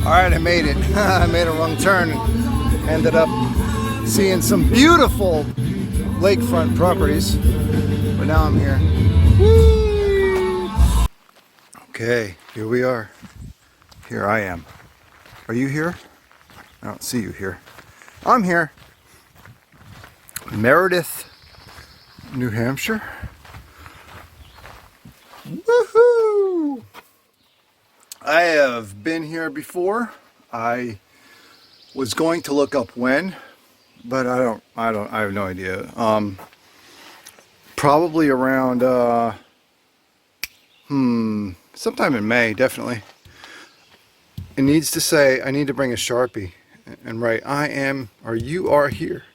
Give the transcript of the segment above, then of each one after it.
Alright, I made it. I made a wrong turn and ended up seeing some beautiful lakefront properties. But now I'm here. Whee! Okay, here we are. Here I am. Are you here? I don't see you here. I'm here. Meredith, New Hampshire. Woohoo! I have been here before. I was going to look up when, but I have no idea. Probably around sometime in May, definitely. It needs to say I need to bring a Sharpie and write I am or you are here.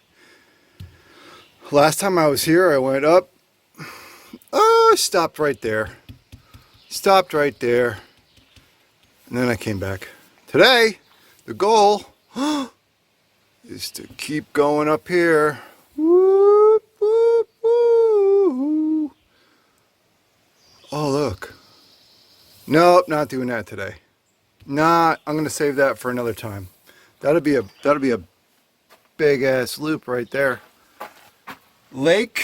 Last time I was here, I went up. Oh, I stopped right there. Stopped right there. And then I came back. Today, the goal is to keep going up here. Whoop, whoop, whoop. Oh, look. Nope, not doing that today. I'm gonna save that for another time. That'll be a big ass loop right there. Lake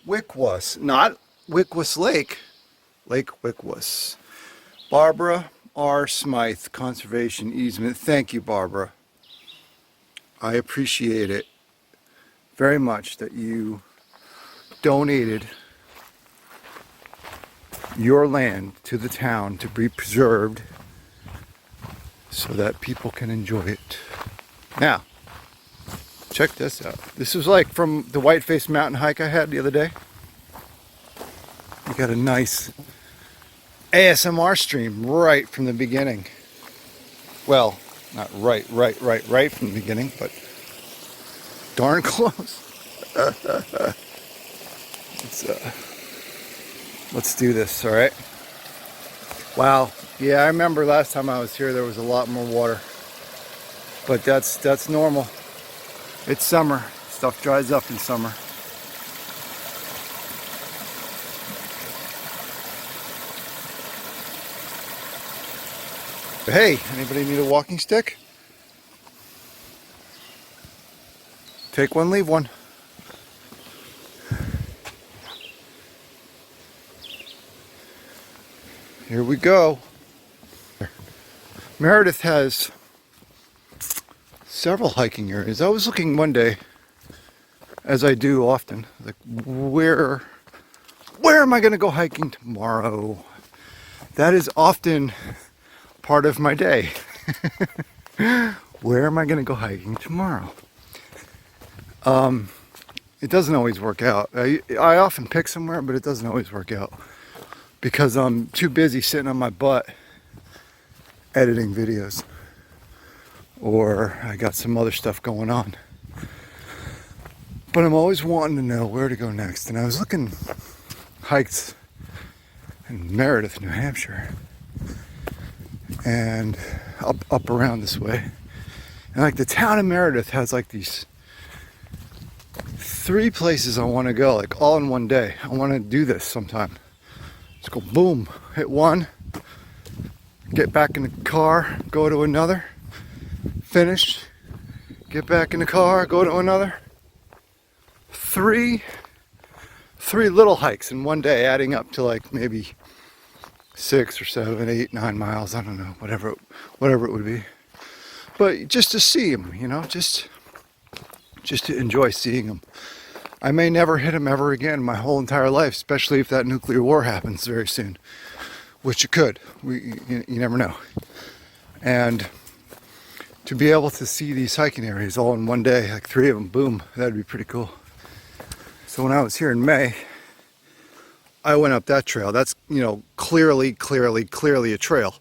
Wickwas, not Wickwas Lake. Lake Wickwas. Barbara R. Smythe, Conservation Easement. Thank you, Barbara. I appreciate it very much that you donated your land to the town to be preserved so that people can enjoy it. Now, check this out. This was like from the Whiteface Mountain hike I had the other day. You got a nice ASMR stream right from the beginning. Well, not right from the beginning, but darn close. Let's do this, all right? Wow, yeah, I remember last time I was here there was a lot more water, but that's normal. It's summer. Stuff dries up in summer. Hey, anybody need a walking stick? Take one, leave one. Here we go. Meredith has several hiking areas. I was looking one day, as I do often, like where am I going to go hiking tomorrow? That is often part of my day. Where am I going to go hiking tomorrow? It doesn't always work out. I often pick somewhere, but it doesn't always work out because I'm too busy sitting on my butt editing videos, or I got some other stuff going on. But I'm always wanting to know where to go next, and I was looking hikes in Meredith, New Hampshire, and up around this way, and like the town of Meredith has like these 3 places I want to go, like all in one day. I want to do this sometime. Just go boom, hit one, get back in the car, go to another, finish, get back in the car, go to another. Three little hikes in one day, adding up to like maybe 6 or 7, 8, 9 miles. I don't know, whatever it would be. But just to see them, you know, just to enjoy seeing them. I may never hit them ever again in my whole entire life, especially if that nuclear war happens very soon, which it could. You never know. And to be able to see these hiking areas all in one day, like 3 of them, boom, that'd be pretty cool. So when I was here in May, I went up that trail. That's, you know, clearly a trail.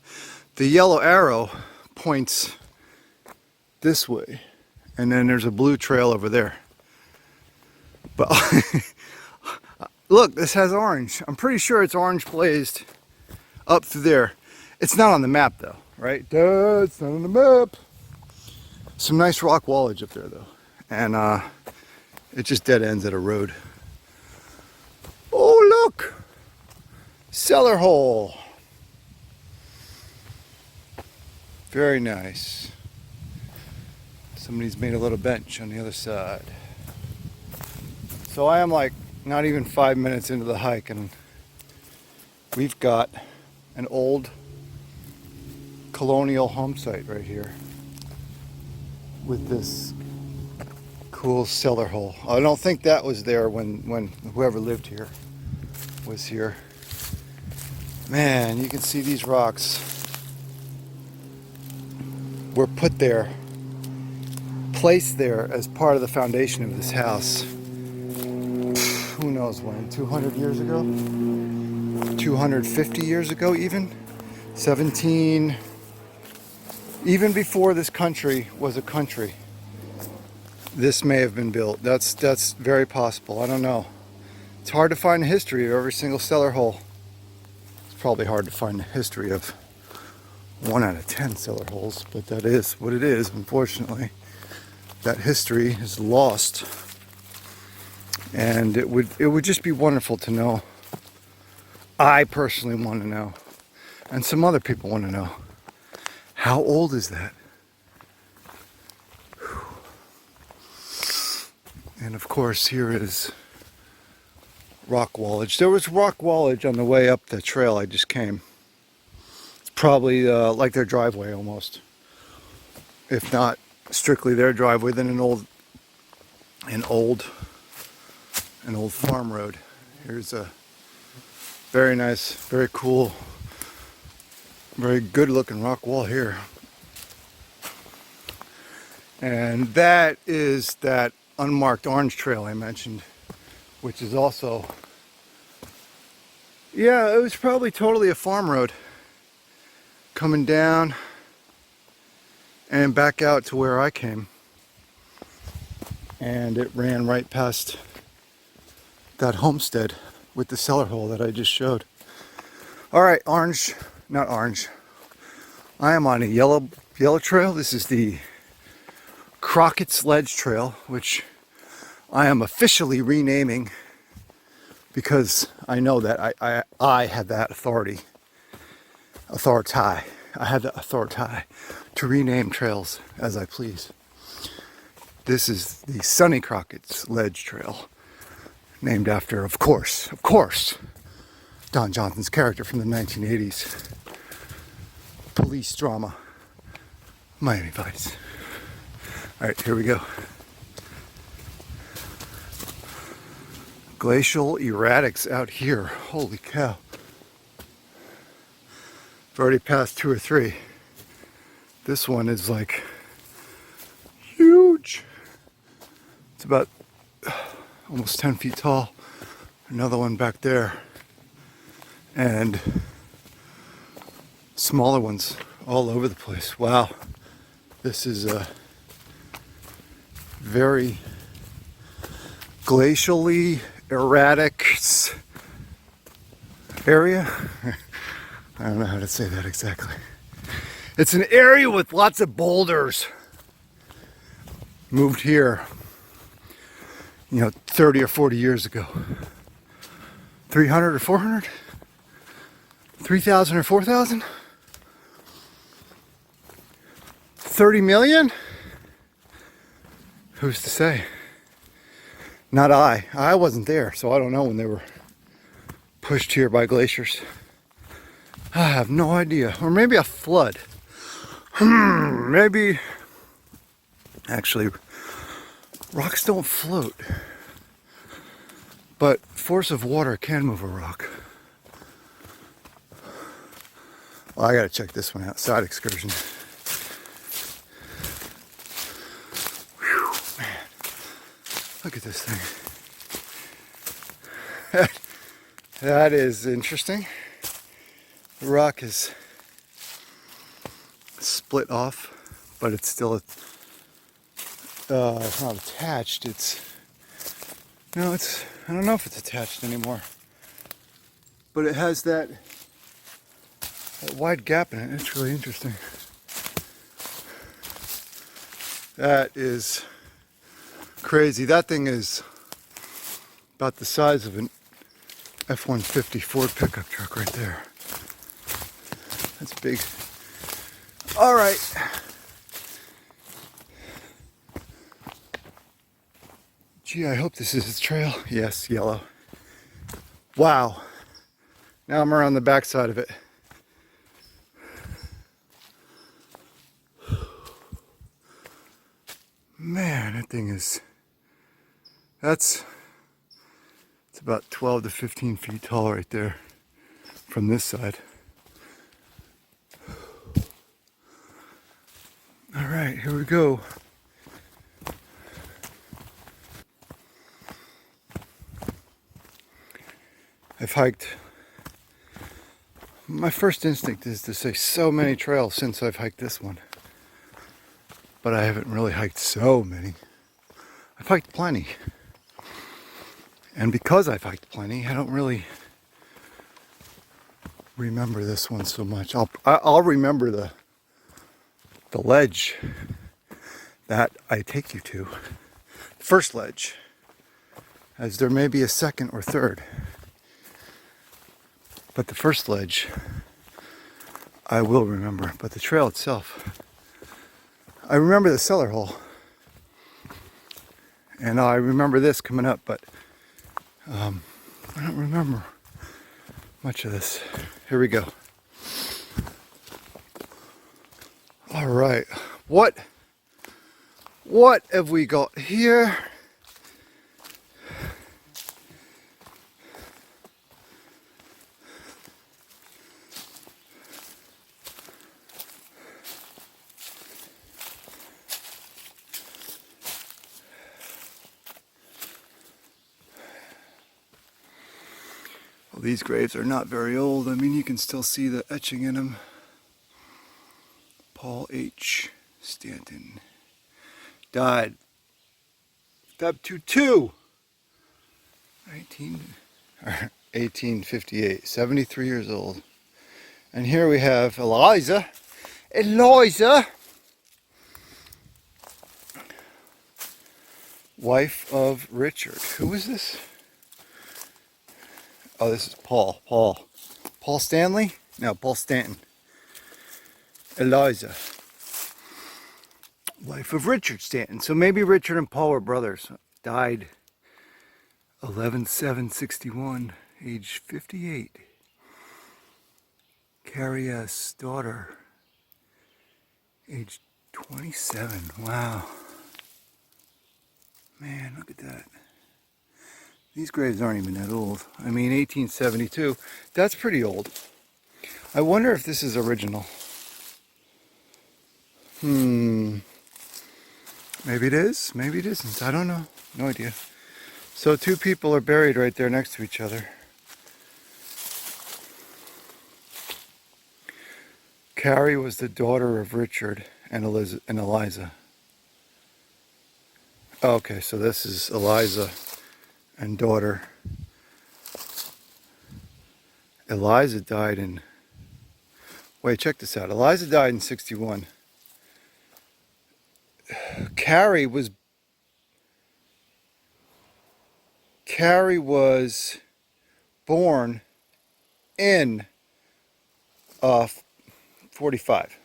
The yellow arrow points this way, and then there's a blue trail over there. But look, this has orange. I'm pretty sure it's orange blazed up through there. It's not on the map though, right? Duh, it's not on the map. Some nice rock wallage up there though. And it just dead ends at a road. Oh look! Cellar hole. Very nice. Somebody's made a little bench on the other side. So I am like not even 5 minutes into the hike, and we've got an old colonial home site right here with this cool cellar hole. I don't think that was there when whoever lived here was here. Man, you can see these rocks were put there, placed there as part of the foundation of this house. Who knows when? 200 years ago? 250 years ago even? 17... Even before this country was a country, this may have been built. That's very possible. I don't know. It's hard to find the history of every single cellar hole. It's probably hard to find the history of 1 out of 10 cellar holes, but that is what it is, unfortunately. That history is lost. And it would just be wonderful to know. I personally want to know. And some other people want to know. How old is that? And of course, here is rock wallage. There was rock wallage on the way up the trail I just came. It's probably like their driveway almost. If not strictly their driveway, then an old farm road. Here's a very nice, very cool, very good looking rock wall here. And that is that unmarked orange trail I mentioned, which is also, yeah, it was probably totally a farm road coming down and back out to where I came. And it ran right past that homestead with the cellar hole that I just showed. All right, not orange. I am on a yellow trail. This is the Crockett's Ledge Trail, which I am officially renaming because I know that I have that authority. I have the authority to rename trails as I please. This is the Sonny Crockett's Ledge Trail, named after, of course, Don Johnson's character from the 1980s police drama, Miami Vice. All right, here we go. Glacial erratics out here. Holy cow. I've already passed 2 or 3. This one is like huge. It's about almost 10 feet tall. Another one back there. And smaller ones all over the place. Wow. This is a very glacially erratic area. I don't know how to say that exactly. It's an area with lots of boulders. Moved here, 30 or 40 years ago. 300 or 400? 3,000 or 4,000? 30 million? Who's to say? Not I. I wasn't there, so I don't know when they were pushed here by glaciers. I have no idea. Or maybe a flood. Maybe. Actually, rocks don't float. But force of water can move a rock. Well, I gotta check this one out. Side excursion. Whew, man. Look at this thing. That is interesting. The rock is split off, but it's still it's not attached. I don't know if it's attached anymore, but it has that wide gap in it. It's really interesting. That is crazy. That thing is about the size of an F-150 Ford pickup truck right there. That's big. All right. Gee, I hope this is his trail. Yes, yellow. Wow. Now I'm around the backside of it. Man, that thing is, it's about 12 to 15 feet tall right there from this side. All right, here we go. I've hiked, my first instinct is to say so many trails since I've hiked this one. But I haven't really hiked so many. I've hiked plenty. And because I've hiked plenty, I don't really remember this one so much. I'll remember the ledge that I take you to. The first ledge. As there may be a second or third. But the first ledge, I will remember. But the trail itself, I remember the cellar hole. And I remember this coming up, but I don't remember much of this. Here we go. All right, what have we got here? Well, these graves are not very old. I mean, you can still see the etching in them. Paul H. Stanton died Feb 22, 1858, 73 years old. And here we have Eliza, wife of Richard. Who is this? Oh, this is Paul Stanley? No, Paul Stanton. Eliza, wife of Richard Stanton. So maybe Richard and Paul were brothers. Died 11/7/61, age 58. Carrie S. daughter, age 27. Wow. Man, look at that. These graves aren't even that old. I mean, 1872. That's pretty old. I wonder if this is original. Maybe it is, maybe it isn't. I don't know. No idea. So two people are buried right there next to each other. Carrie was the daughter of Richard and Eliza. Oh, okay, so this is Eliza and daughter. Eliza died in... Wait, check this out. Eliza died in 61. Carrie was born in 45.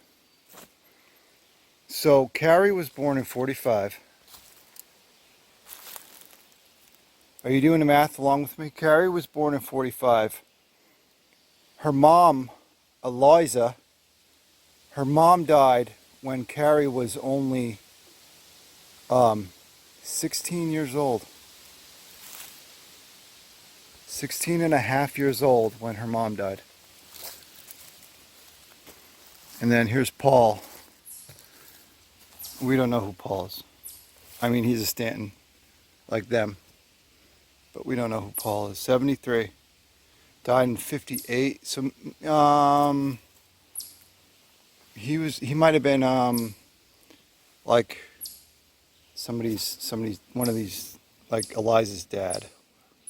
So Carrie was born in 45. Are you doing the math along with me? Carrie was born in 45. Her mom, Eliza, her mom died when Carrie was only 16 years old. 16 and a half years old when her mom died. And then here's Paul. We don't know who Paul is. I mean, he's a Stanton, like them. But we don't know who Paul is. 73. Died in 58. So, he might have been, like, one of these, like Eliza's dad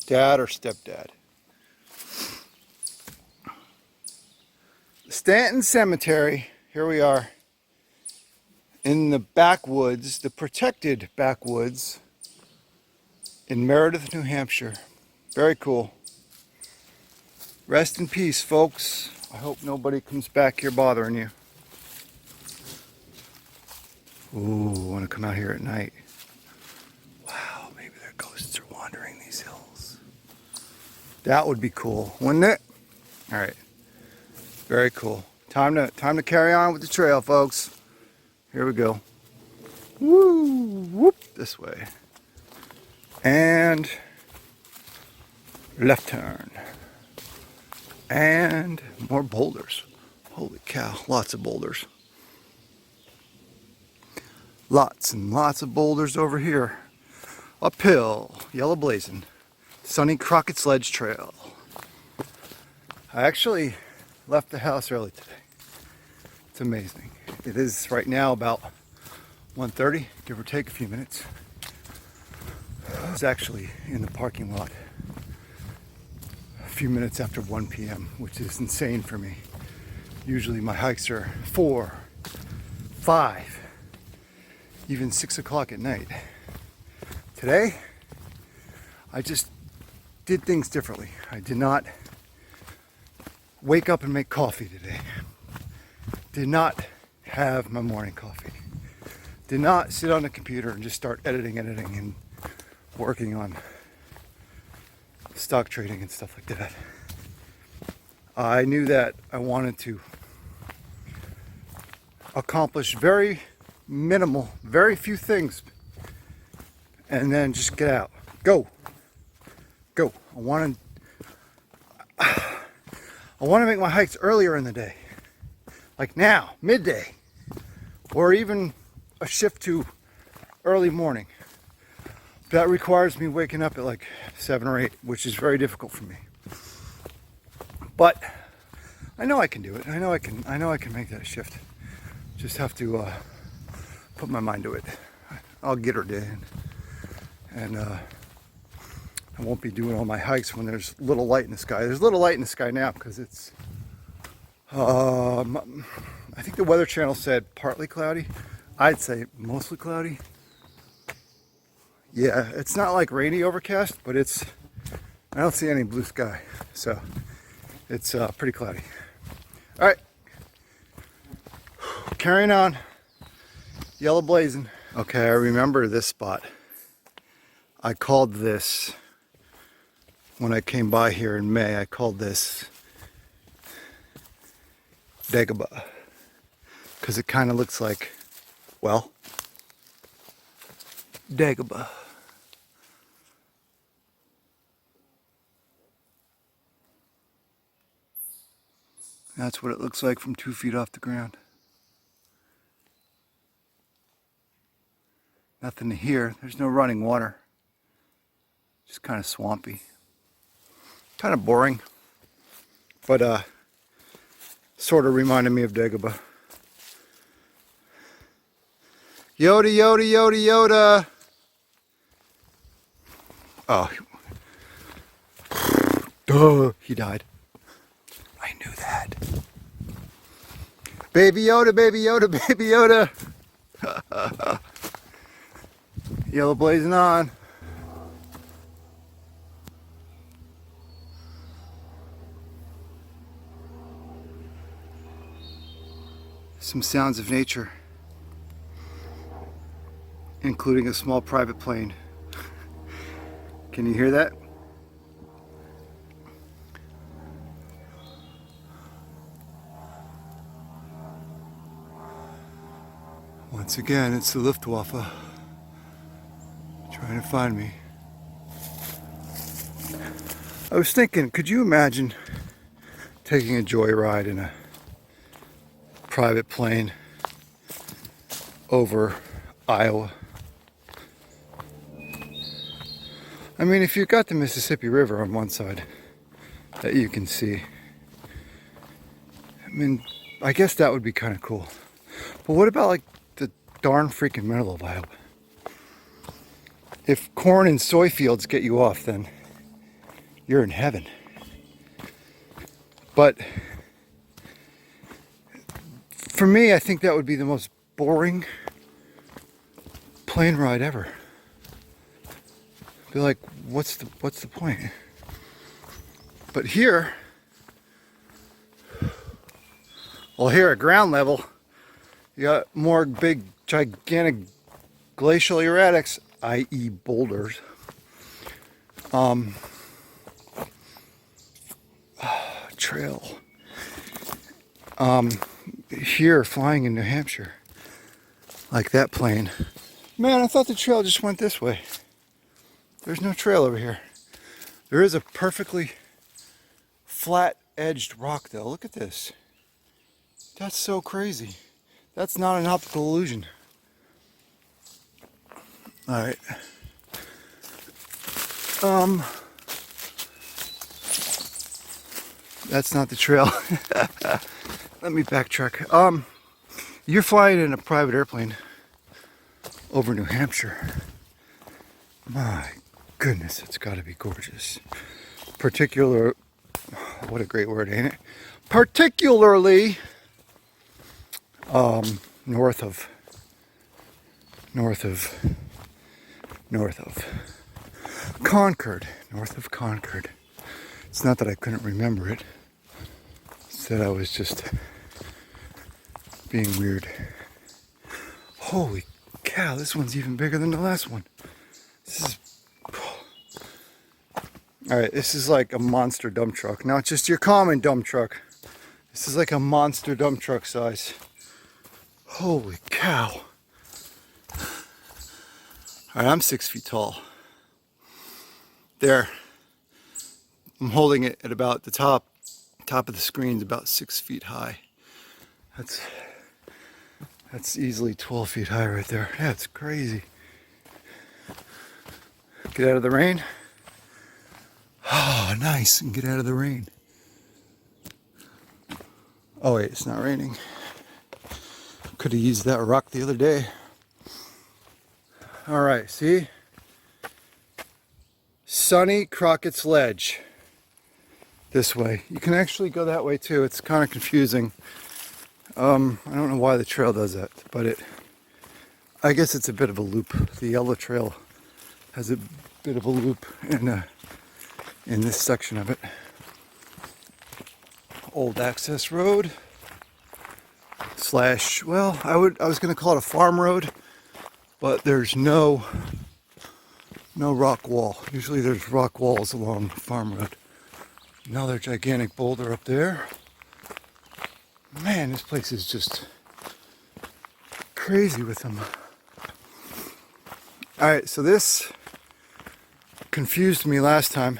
or stepdad. Stanton Cemetery. Here we are in the backwoods, the protected backwoods in Meredith, New Hampshire. Very cool. Rest in peace, folks. I hope nobody comes back here bothering you. Ooh, I want to come out here at night. Wow, maybe their ghosts are wandering these hills. That would be cool, wouldn't it? All right, very cool. Time to carry on with the trail, folks. Here we go. Woo, whoop, this way. And left turn. And more boulders. Holy cow, lots of boulders. Lots and lots of boulders over here. Uphill, yellow blazing. Sunny Crockett Sledge Trail. I actually left the house early today. It's amazing. It is right now about 1:30, give or take a few minutes. I was actually in the parking lot a few minutes after 1 p.m., which is insane for me. Usually my hikes are 4, 5, even 6 o'clock at night. Today, I just did things differently. I did not wake up and make coffee today. Did not have my morning coffee. Did not sit on the computer and just start editing and working on stock trading and stuff like that. I knew that I wanted to accomplish very minimal, very few things, and then just get out. Go. I want to make my hikes earlier in the day, like now, midday, or even a shift to early morning. That requires me waking up at like 7 or 8, which is very difficult for me. But I know I can do it. I know I can make that shift. Just have to put my mind to it. I'll get her done. And I won't be doing all my hikes when there's little light in the sky. There's little light in the sky now because it's, I think the Weather Channel said partly cloudy. I'd say mostly cloudy. Yeah, it's not like rainy overcast, but I don't see any blue sky. So it's pretty cloudy. All right, carrying on, yellow blazing. Okay, I remember this spot. I called this, when I came by here in May, I called this Dagobah, because it kind of looks like, well, Dagobah. That's what it looks like from 2 feet off the ground. Nothing to hear. There's no running water. Just kind of swampy. Kind of boring. But sort of reminded me of Dagobah. Yoda, Yoda, Yoda, Yoda. Oh. Duh, he died. I knew that. Baby Yoda, Baby Yoda, Baby Yoda. Yellow blazing on. Some sounds of nature, including a small private plane. Can you hear that? Once again, it's the Luftwaffe trying to find me. I was thinking, could you imagine taking a joyride in a private plane over Iowa? I mean, if you've got the Mississippi River on one side that you can see, I mean, I guess that would be kind of cool. But what about like the darn freaking middle of Iowa? If corn and soy fields get you off, then you're in heaven. But for me, I think that would be the most boring plane ride ever. Be like, what's the point? But here, well, here at ground level, You got more big, gigantic glacial erratics, i.e. boulders. Trail. Here, flying in New Hampshire. Like that plane. Man, I thought the trail just went this way. There's no trail over here. There is a perfectly flat-edged rock, though. Look at this. That's so crazy. That's not an optical illusion. All right. That's not the trail. Let me backtrack. You're flying in a private airplane over New Hampshire. My goodness, it's got to be gorgeous. What a great word, ain't it? Particularly north of Concord. North of Concord. It's not that I couldn't remember it. It's that I was just being weird. Holy cow, this one's even bigger than the last one. Alright, this is like a monster dump truck. Not just your common dump truck. This is like a monster dump truck size. Holy cow. Alright, I'm 6 feet tall. There. I'm holding it at about the top of the screen is about 6 feet high. That's easily 12 feet high right there. Yeah, it's crazy. Get out of the rain. Oh, nice. And get out of the rain. Oh wait, it's not raining. Could have used that rock the other day. All right, see? Sunny Crockett's Ledge. This way. You can actually go that way too. It's kind of confusing. I don't know why the trail does that, but I guess it's a bit of a loop. The yellow trail has a bit of a loop in this section of it. Old access road / well, I was going to call it a farm road, but there's no rock wall. Usually there's rock walls along the farm road. Another gigantic boulder up there. Man, this place is just crazy with them. Alright, so this confused me last time.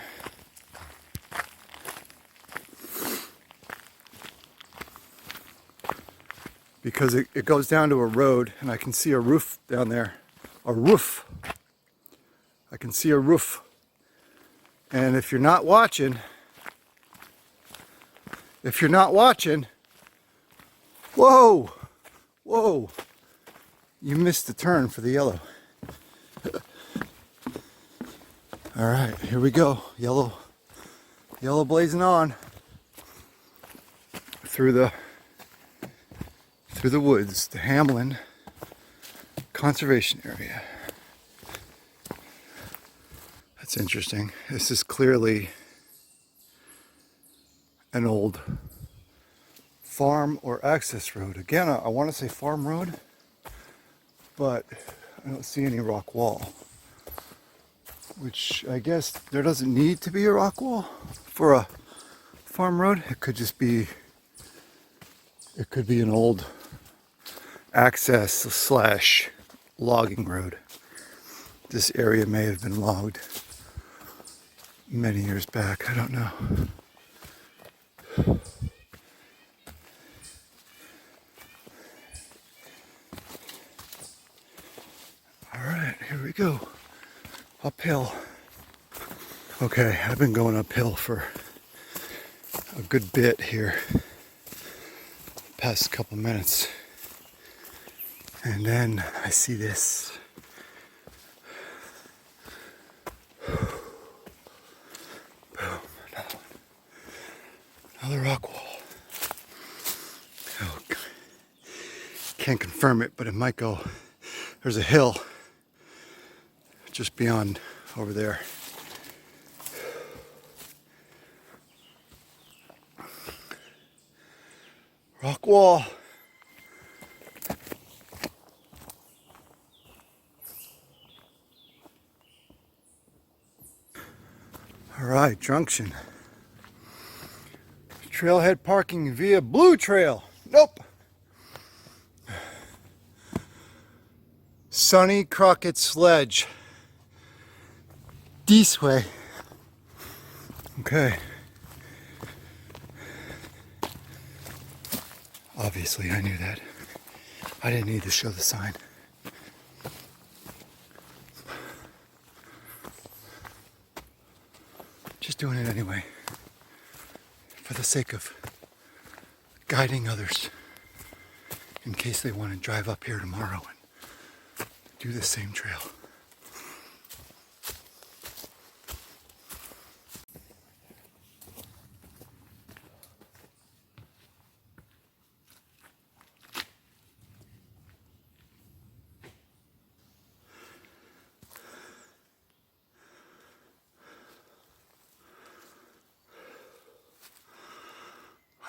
Because it goes down to a road and I can see a roof down there. A roof. I can see a roof. And if you're not watching, whoa, you missed the turn for the yellow. All right, here we go. Yellow blazing on through the woods, the Hamlin Conservation Area. That's interesting. This is clearly an old farm or access road. Again, I want to say farm road, but I don't see any rock wall. Which I guess there doesn't need to be a rock wall for a farm road. It could be an old access / logging road. This area may have been logged many years back. I don't know. All right, here we go. Uphill. Okay, I've been going uphill for a good bit here. Past couple minutes. And then I see this. Boom, another rock wall. Oh, can't confirm it, but it might go. There's a hill just beyond over there. Rock wall. right, junction. Trailhead parking via Blue Trail. Nope. Sonny Crockett Sledge. This way. Okay. Obviously, I knew that. I didn't need to show the sign. Just doing it anyway. For the sake of guiding others. In case they want to drive up here tomorrow and do the same trail.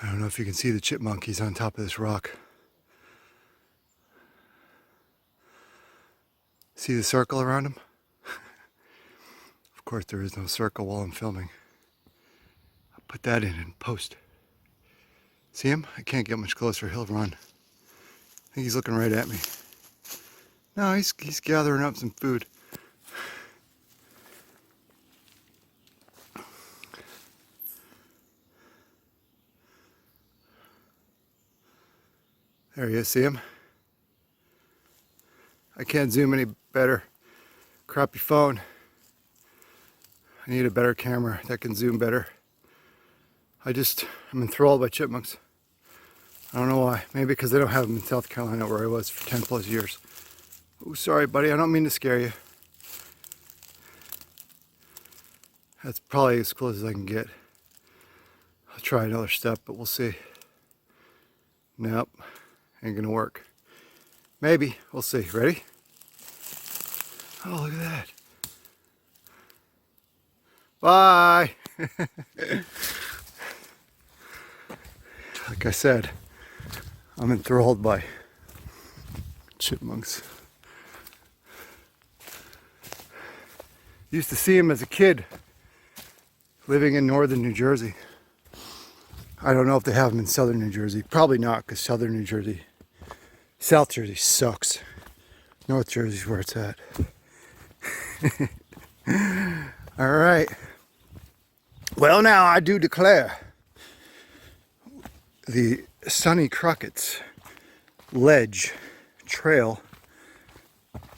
I don't know if you can see the chipmunks on top of this rock. See the circle around him? Of course there is no circle while I'm filming. I'll put that in post. See him? I can't get much closer, he'll run. I think he's looking right at me. No, he's gathering up some food. There he is, see him? I can't zoom any better. Crappy phone. I need a better camera that can zoom better. I'm enthralled by chipmunks. I don't know why. Maybe because they don't have them in South Carolina where I was for 10 plus years. Oh, sorry buddy, I don't mean to scare you. That's probably as close as I can get. I'll try another step, but we'll see. Nope, ain't gonna work. Maybe, we'll see. Ready? Oh, look at that. Bye. Like I said, I'm enthralled by chipmunks. Used to see them as a kid living in northern New Jersey. I don't know if they have them in southern New Jersey. Probably not, because southern New Jersey, South Jersey sucks. North Jersey's where it's at. All right. Well, now I do declare the Sonny Crockett's Ledge Trail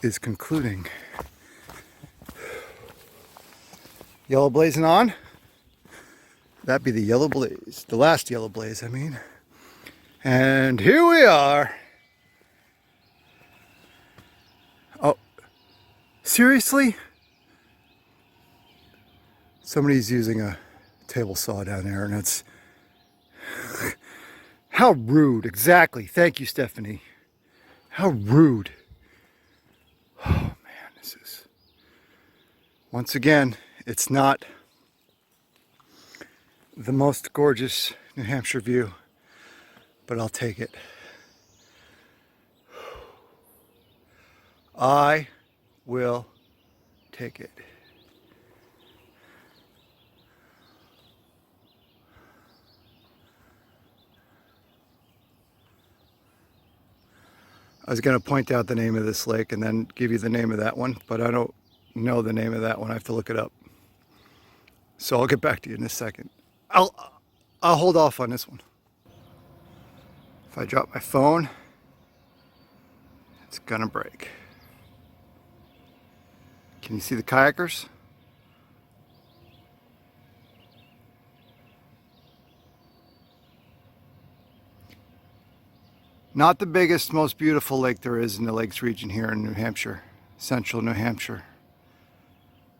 is concluding. Yellow blazing on. That'd be the yellow blaze. The last yellow blaze, I mean. And here we are. Oh, seriously? Somebody's using a table saw down there, and it's... How rude, exactly. Thank you, Stephanie. How rude. Oh, man, this is... Once again, it's not the most gorgeous New Hampshire view, but I'll take it. I will take it. I was going to point out the name of this lake and then give you the name of that one, but I don't know the name of that one. I have to look it up. So I'll get back to you in a second. I'll hold off on this one. If I drop my phone, it's gonna break. Can you see the kayakers? Not the biggest, most beautiful lake there is in the Lakes region here in New Hampshire, central New Hampshire.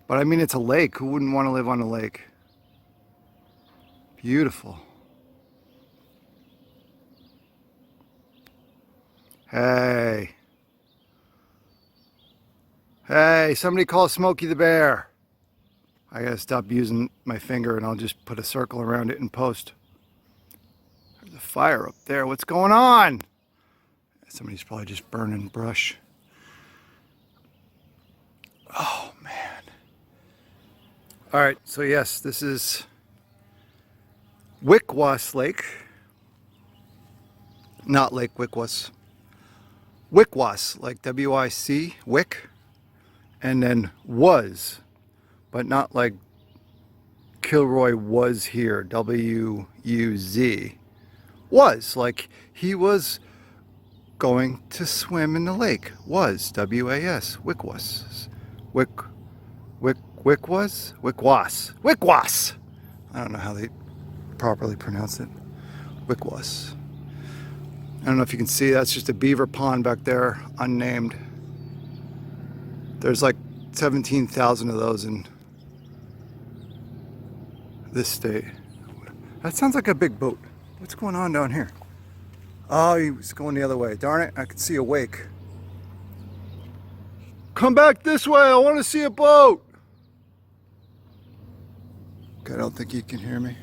But I mean, it's a lake. Who wouldn't want to live on a lake? Beautiful. Hey. Hey, somebody call Smokey the Bear. I gotta stop using my finger and I'll just put a circle around it and post. There's a fire up there. What's going on? Somebody's probably just burning brush. Oh, man. All right, so yes, this is Wickwas Lake, not Lake Wickwas. Wickwas, like W-I-C, Wick, and then was, but not like Kilroy was here, W-U-Z. Was, like he was going to swim in the lake. Was, W-A-S, Wickwas. Wickwas? Wickwas! I don't know how they properly pronounce it. Wickwas. I don't know if you can see, that's just a beaver pond back there, unnamed. There's like 17,000 of those in this state. That sounds like a big boat. What's going on down here? Oh, he was going the other way. Darn it, I could see a wake. Come back this way, I want to see a boat. Okay, I don't think you can hear me.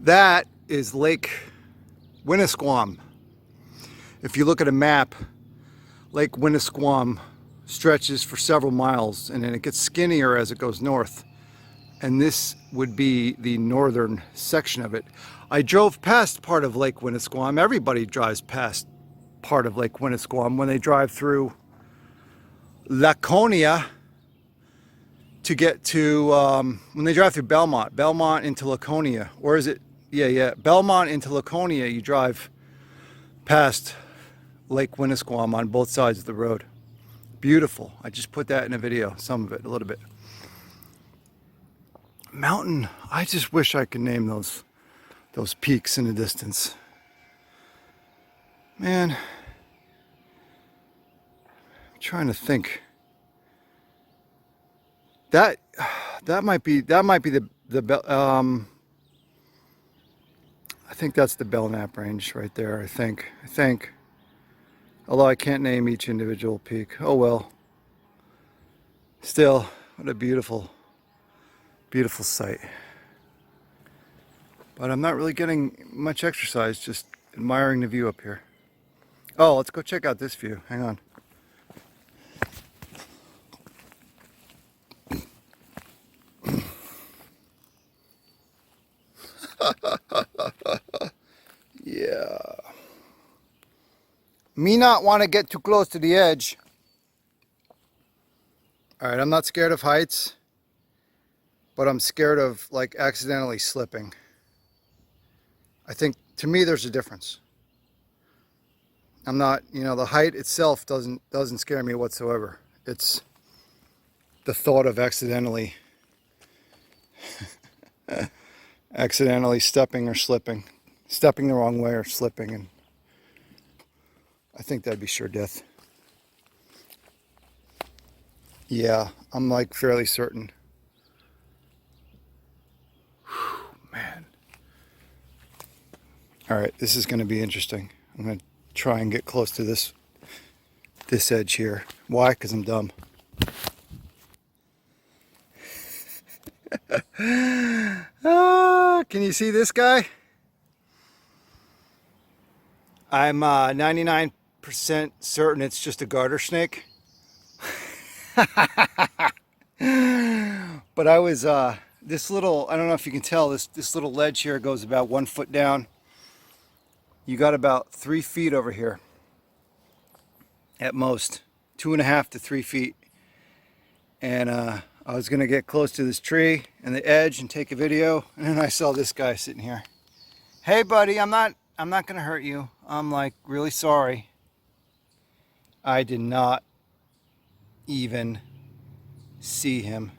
That is Lake Winnisquam. If you look at a map, Lake Winnisquam stretches for several miles and then it gets skinnier as it goes north. And this would be the northern section of it. I drove past part of Lake Winnisquam. Everybody drives past part of Lake Winnisquam when they drive through Laconia to get to, when they drive through Belmont into Laconia. Or is it, yeah, Belmont into Laconia, you drive past Lake Winnisquam on both sides of the road. Beautiful. I just put that in a video, some of it, a little bit. Mountain, I just wish I could name those peaks in the distance. Man, I'm trying to think. That might be the I think that's the Belknap Range right there. I think. Although I can't name each individual peak. Oh well. Still, what a beautiful sight. But I'm not really getting much exercise, just admiring the view up here. Oh, let's go check out this view. Hang on. Yeah. Me not want to get too close to the edge. All right, I'm not scared of heights, but I'm scared of like accidentally slipping. I think to me there's a difference. I'm not, the height itself doesn't scare me whatsoever. It's the thought of accidentally stepping or slipping, stepping the wrong way or slipping, and I think that'd be sure death. Yeah, I'm like fairly certain. Whew, man. All right, this is going to be interesting. I'm going to try and get close to this edge here. Why? Because I'm dumb. Can you see this guy? I'm 99% certain it's just a garter snake. But I was this little, I don't know if you can tell, this little ledge here goes about 1 foot down. You got about 3 feet over here at most, 2.5 to 3 feet. And I was gonna get close to this tree and the edge and take a video, and then I saw this guy sitting here. Hey buddy, I'm not gonna hurt you. I'm like really sorry. I did not even see him.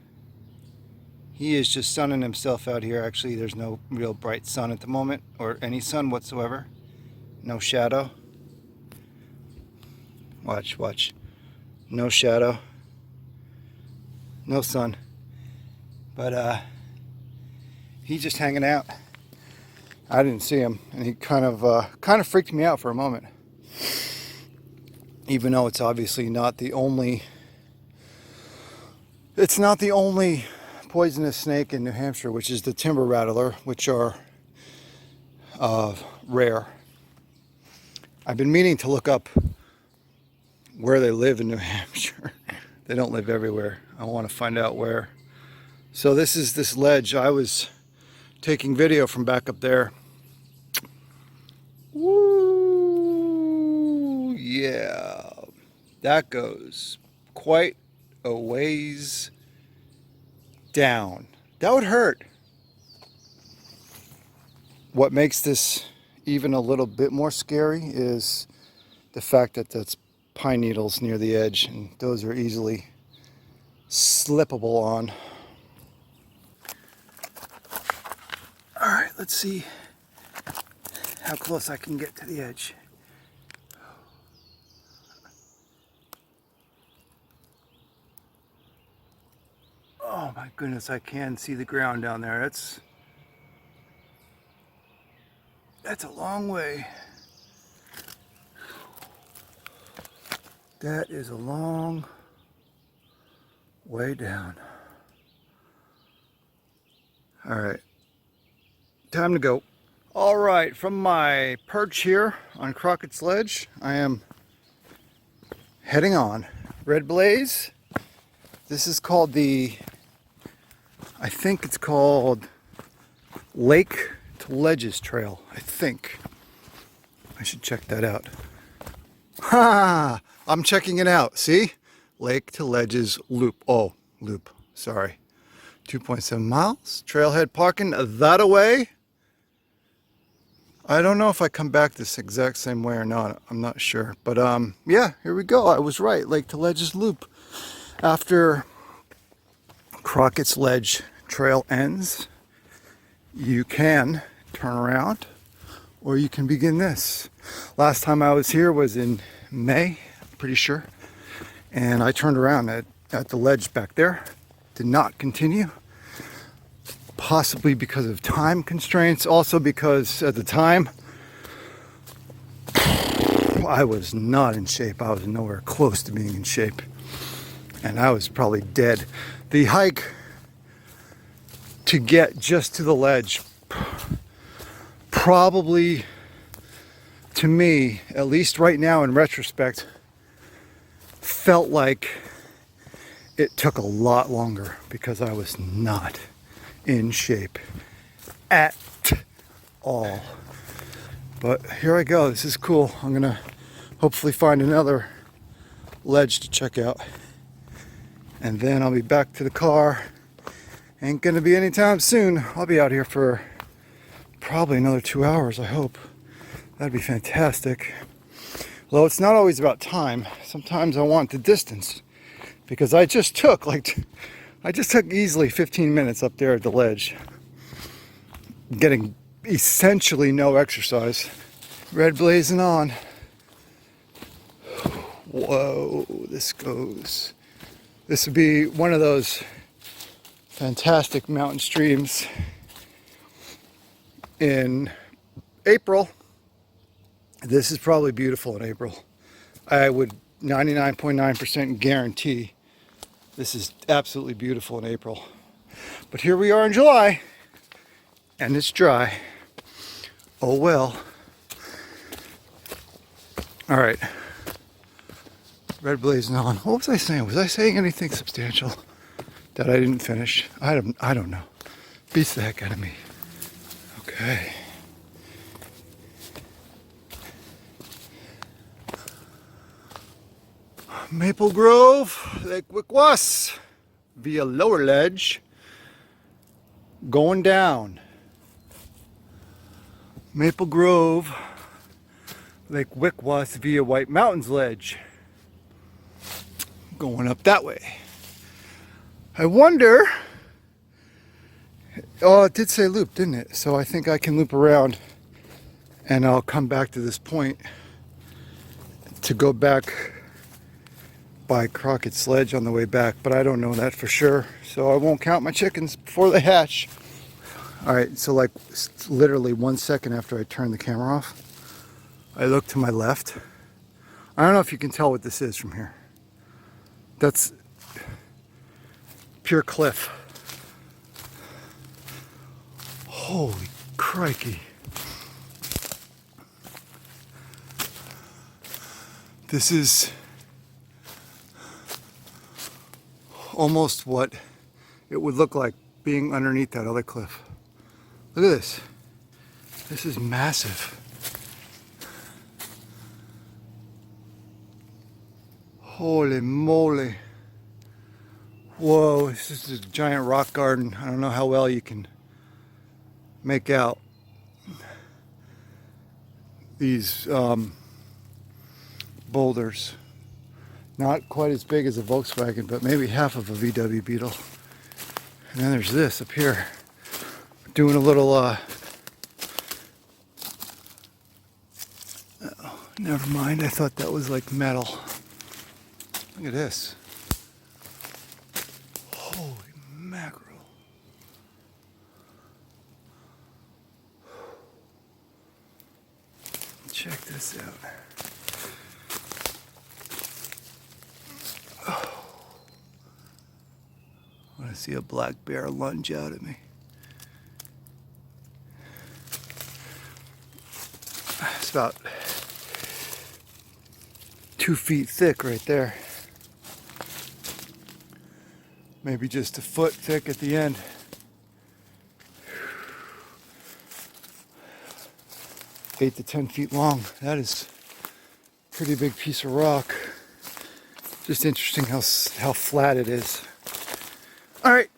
He is just sunning himself out here. Actually, there's no real bright sun at the moment, or any sun whatsoever. No shadow. Watch. No shadow. No sun. But he's just hanging out. I didn't see him, and he kind of freaked me out for a moment. Even though it's obviously not the only poisonous snake in New Hampshire, which is the timber rattler, which are rare. I've been meaning to look up where they live in New Hampshire. They don't live everywhere. I want to find out where. So this is this ledge. I was taking video from back up there. Woo! Yeah. That goes quite a ways down. That would hurt. What makes this even a little bit more scary is the fact that that's pine needles near the edge, and those are easily slippable on. All right, let's see how close I can get to the edge. Oh my goodness, I can see the ground down there. That's a long way. That is a long way down. All right, time to go. All right, from my perch here on Crockett's Ledge, I am heading on. Red Blaze. This is called I think it's called Lake to Ledges Trail, I think. I should check that out. Ha! I'm checking it out. See? Lake to Ledges Loop. Oh, loop. Sorry. 2.7 miles. Trailhead parking that away. I don't know if I come back this exact same way or not. I'm not sure. But yeah, here we go. I was right. Lake to Ledges Loop. After Crockett's Ledge Trail ends, you can turn around or you can begin this. Last time I was here was in May, pretty sure. And I turned around at the ledge back there. Did not continue. Possibly because of time constraints. Also because at the time, I was not in shape. I was nowhere close to being in shape. And I was probably dead. The hike to get just to the ledge, probably, to me, at least right now in retrospect, felt like it took a lot longer because I was not in shape at all. But here I go. This is cool. I'm gonna hopefully find another ledge to check out, and then I'll be back to the car. Ain't gonna be anytime soon. I'll be out here for probably another 2 hours, I hope. That'd be fantastic. Although it's not always about time. Sometimes I want the distance, because I just took easily 15 minutes up there at the ledge, getting essentially no exercise. Red blazing on. Whoa, this would be one of those fantastic mountain streams in April. This is probably beautiful in April. I would 99.9% guarantee this is absolutely beautiful in April. But here we are in July, and it's dry. Oh well. All right. Red blazing on. What was I saying? Was I saying anything substantial that I didn't finish? I don't know. Beats the heck out of me. Okay. Maple Grove, Lake Wickwas, via Lower Ledge, going down. Maple Grove, Lake Wickwas via White Mountains Ledge, going up that way. I wonder, oh, it did say loop, didn't it? So I think I can loop around and I'll come back to this point to go back by Crockett's Ledge on the way back, but I don't know that for sure, so I won't count my chickens before they hatch. All right, so like literally 1 second after I turned the camera off, I look to my left. I don't know if you can tell what this is from here. That's pure cliff. Holy crikey. This is almost what it would look like being underneath that other cliff. Look at this. This is massive. Holy moly. Whoa, this is a giant rock garden. I don't know how well you can make out these boulders. Not quite as big as a Volkswagen, but maybe half of a VW Beetle. And then there's this up here. Doing a little, oh, never mind. I thought that was like metal. Look at this. Holy mackerel. Check this out. Oh. I want to see a black bear lunge out at me. It's about 2 feet thick right there. Maybe just a foot thick at the end. 8 to 10 feet long. That is a pretty big piece of rock. Just interesting how flat it is. All right,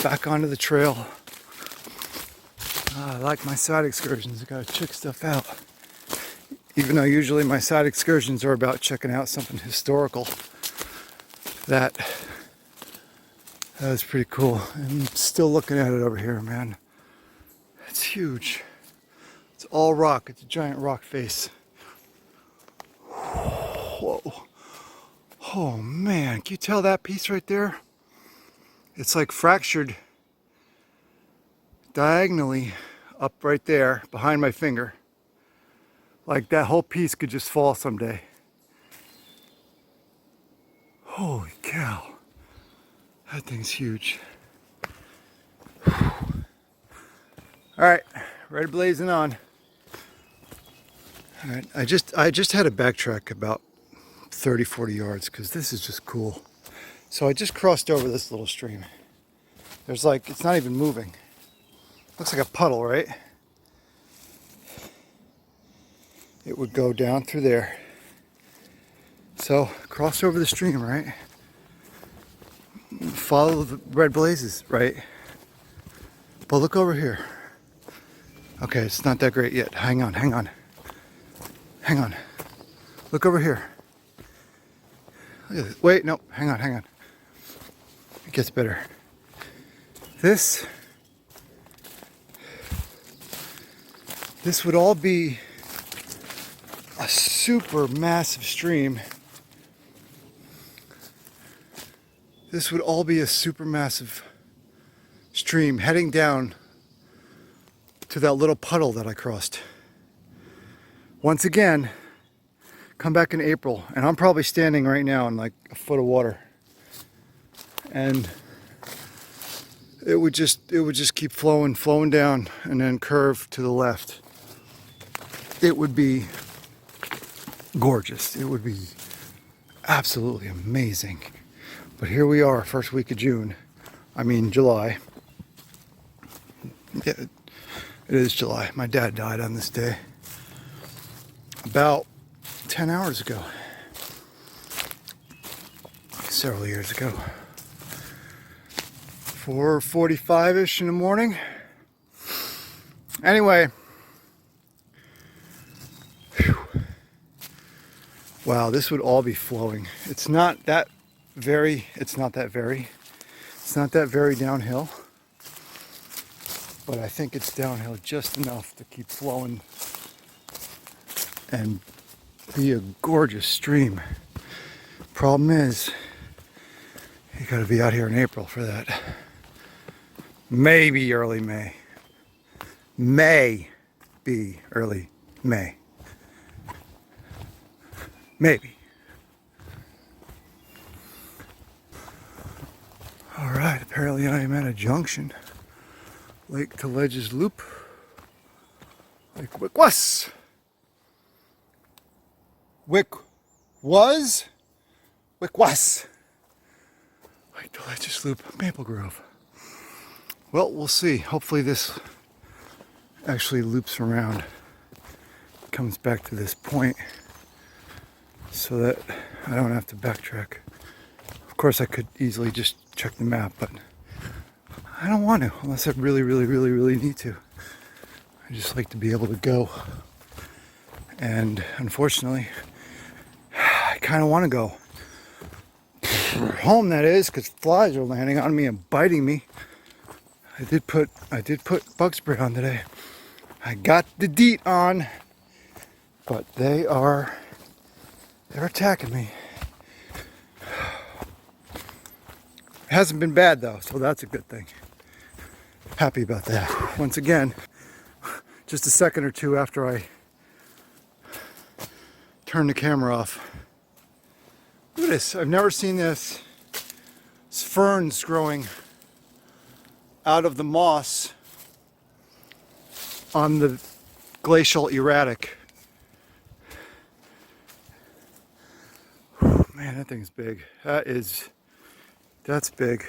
back onto the trail. I like my side excursions. I gotta check stuff out. Even though usually my side excursions are about checking out something historical. That was pretty cool. I'm still looking at it over here, man. It's huge. It's all rock. It's a giant rock face. Whoa. Oh man, can you tell that piece right there? It's like fractured diagonally up right there behind my finger. Like that whole piece could just fall someday. Holy cow. That thing's huge. Alright, ready blazing on. Alright, I just had to backtrack about 30-40 yards because this is just cool. So I just crossed over this little stream. There's like, it's not even moving. Looks like a puddle, right? It would go down through there. So cross over the stream, right? Follow the red blazes, right? But look over here. Okay, it's not that great yet. Hang on, hang on. Hang on. Look over here. Look at this. Wait, no, hang on, hang on. It gets better. This would all be a super massive stream. This would all be a super massive stream heading down to that little puddle that I crossed. Once again, come back in April, and I'm probably standing right now in like a foot of water. And it would just keep flowing down and then curve to the left. It would be gorgeous. It would be absolutely amazing. But here we are, first week of June. I mean July. Yeah, it is July. My dad died on this day about 10 hours ago. Several years ago. 4:45-ish in the morning. Anyway. Whew. Wow, this would all be flowing. It's not that very downhill. But I think it's downhill just enough to keep flowing and be a gorgeous stream. Problem is, you gotta be out here in April for that. Maybe early May. Maybe early May. Maybe. Alright, apparently I am at a junction. Lake to Ledges Loop. Lake Wickwas. Wickwas. Like the Letches Loop, Maple Grove. Well, we'll see. Hopefully this actually loops around, comes back to this point so that I don't have to backtrack. Of course, I could easily just check the map, but I don't want to unless I really need to. I just like to be able to go. And unfortunately, I kind of want to go. Home, that is, because flies are landing on me and biting me. I did put bug spray on today. I got the DEET on, but they're attacking me. It hasn't been bad though, so that's a good thing. Happy about that. Once again, just a second or two after I turn the camera off. Look at this. I've never seen this. It's ferns growing out of the moss on the glacial erratic. Man, that thing's big. That's big.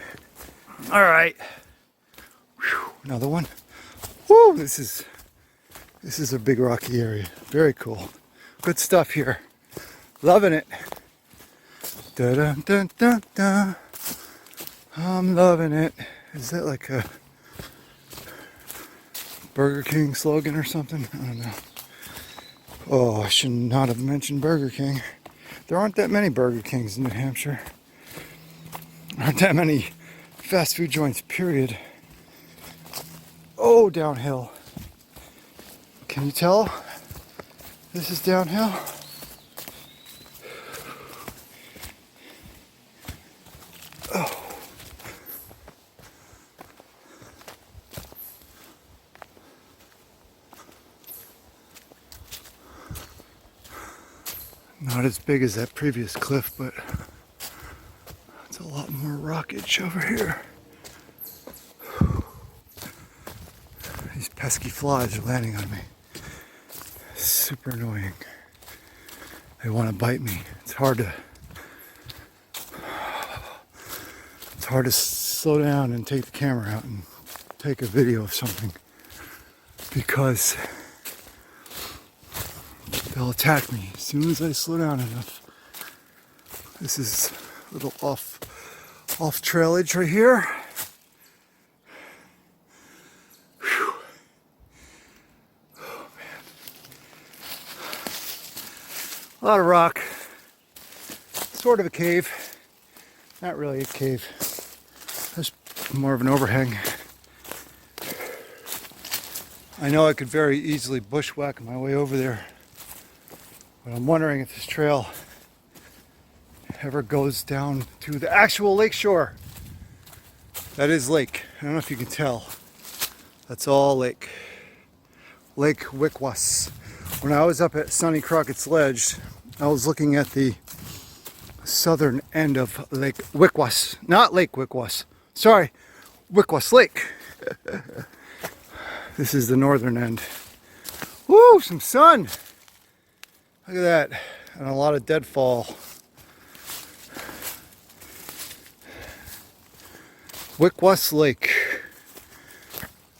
All right. Whew, another one. Woo, this is a big rocky area. Very cool. Good stuff here. Loving it. Da da da da da. I'm loving it. Is that like a Burger King slogan or something? I don't know. Oh, I should not have mentioned Burger King. There aren't that many Burger Kings in New Hampshire. There aren't that many fast food joints, period. Oh, downhill. Can you tell this is downhill? Oh. Not as big as that previous cliff, but it's a lot more rockage over here. These pesky flies are landing on me. Super annoying. They want to bite me. It's hard to slow down and take the camera out and take a video of something because they'll attack me as soon as I slow down enough. This is a little off trailage right here. Whew. Oh man. A lot of rock. Sort of a cave. Not really a cave. That's more of an overhang. I know I could very easily bushwhack my way over there. But I'm wondering if this trail ever goes down to the actual lake shore. That is lake. I don't know if you can tell. That's all lake. Lake Wickwas. When I was up at Sonny Crockett's Ledge, I was looking at the southern end of Lake Wickwas. Not Lake Wickwas. Sorry, Wickwas Lake. This is the northern end. Woo, some sun. Look at that, and a lot of deadfall. Wickwas Lake.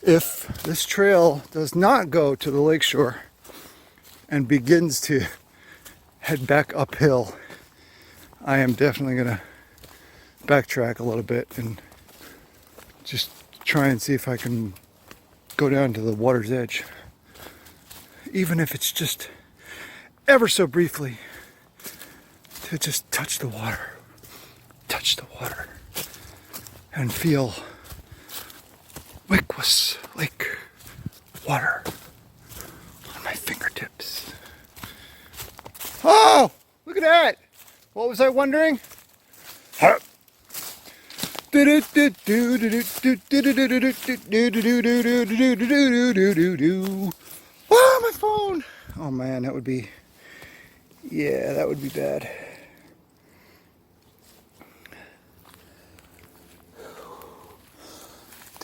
If this trail does not go to the lakeshore and begins to head back uphill, I am definitely going to backtrack a little bit and just try and see if I can go down to the water's edge. Even if it's just ever so briefly, to just touch the water, and feel Wickwas Lake water on my fingertips. Oh, look at that! What was I wondering? Oh, my phone! Oh man, that would be... Yeah, that would be bad.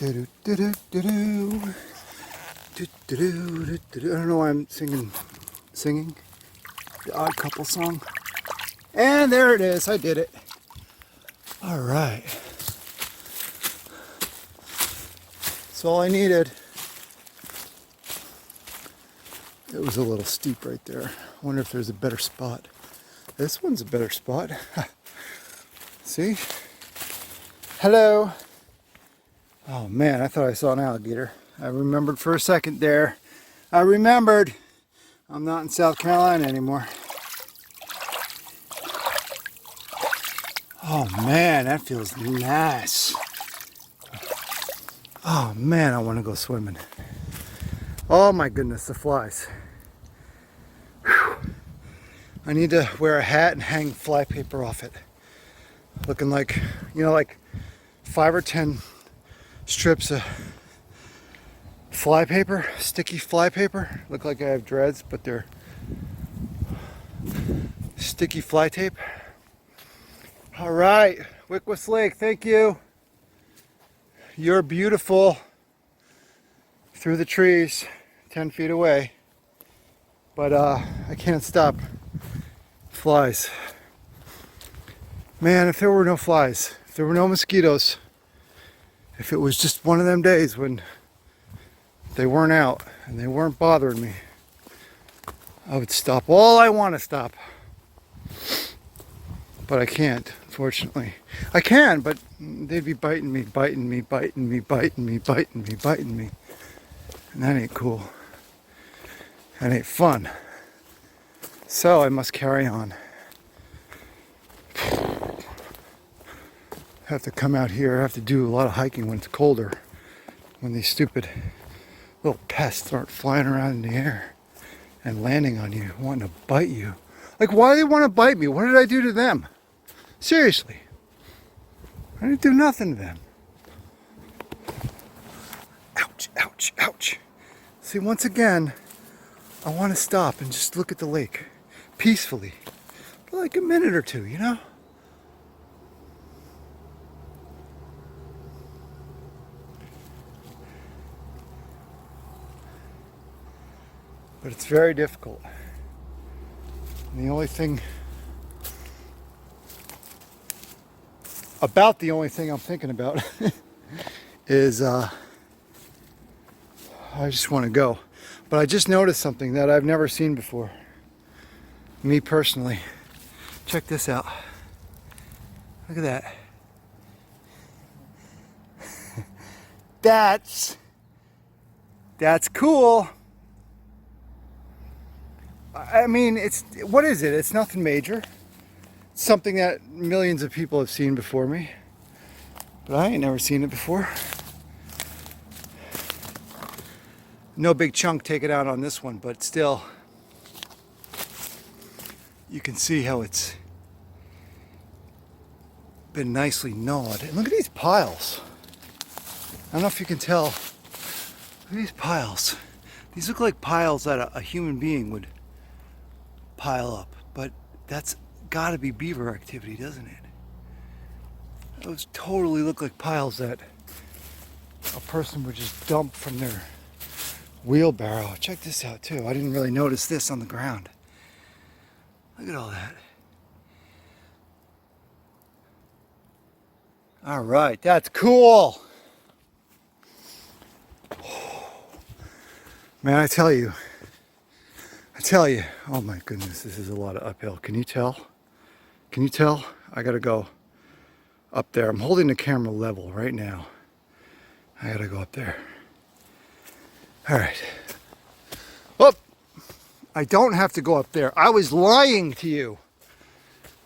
I don't know why I'm singing the Odd Couple song. And there it is, I did it. All right. That's all I needed. It was a little steep right there. I wonder if there's a better spot. This one's a better spot. See? Hello. Oh man, I thought I saw an alligator. I remembered for a second there. I remembered. I'm not in South Carolina anymore. Oh man, that feels nice. Oh man, I want to go swimming. Oh my goodness, the flies. Whew. I need to wear a hat and hang fly paper off it. Looking like, you know, like 5 or 10 strips of fly paper, sticky fly paper. Look like I have dreads, but they're sticky fly tape. All right, Wickwess Lake, thank you. You're beautiful. Through the trees, 10 feet away. But I can't stop flies. Man, if there were no flies, if there were no mosquitoes, if it was just one of them days when they weren't out and they weren't bothering me, I would stop all I want to stop. But I can't, unfortunately. I can, but they'd be biting me, biting me, biting me, biting me, biting me, biting me. And that ain't cool. That ain't fun. So I must carry on. Have to come out here. I have to do a lot of hiking when it's colder. When these stupid little pests aren't flying around in the air and landing on you, wanting to bite you. Like, why do they want to bite me? What did I do to them? Seriously. I didn't do nothing to them. Ouch, ouch, ouch. See, once again, I want to stop and just look at the lake peacefully for like a minute or two, you know? But it's very difficult. And the only thing I'm thinking about is I just want to go. But I just noticed something that I've never seen before. Me personally. Check this out. Look at that. That's cool. I mean, what is it? It's nothing major. It's something that millions of people have seen before me. But I ain't never seen it before. No big chunk taken out on this one, but still, you can see how it's been nicely gnawed. And look at these piles. I don't know if you can tell. Look at these piles. These look like piles that a human being would pile up, but that's got to be beaver activity, doesn't it? Those totally look like piles that a person would just dump from their wheelbarrow. Check this out too. I didn't really notice this on the ground. Look at all that. All right, that's cool. Man, I tell you, oh my goodness, this is a lot of uphill. Can you tell? Can you tell? I gotta go up there. I'm holding the camera level right now. I gotta go up there. All right. Oh, I don't have to go up there. I was lying to you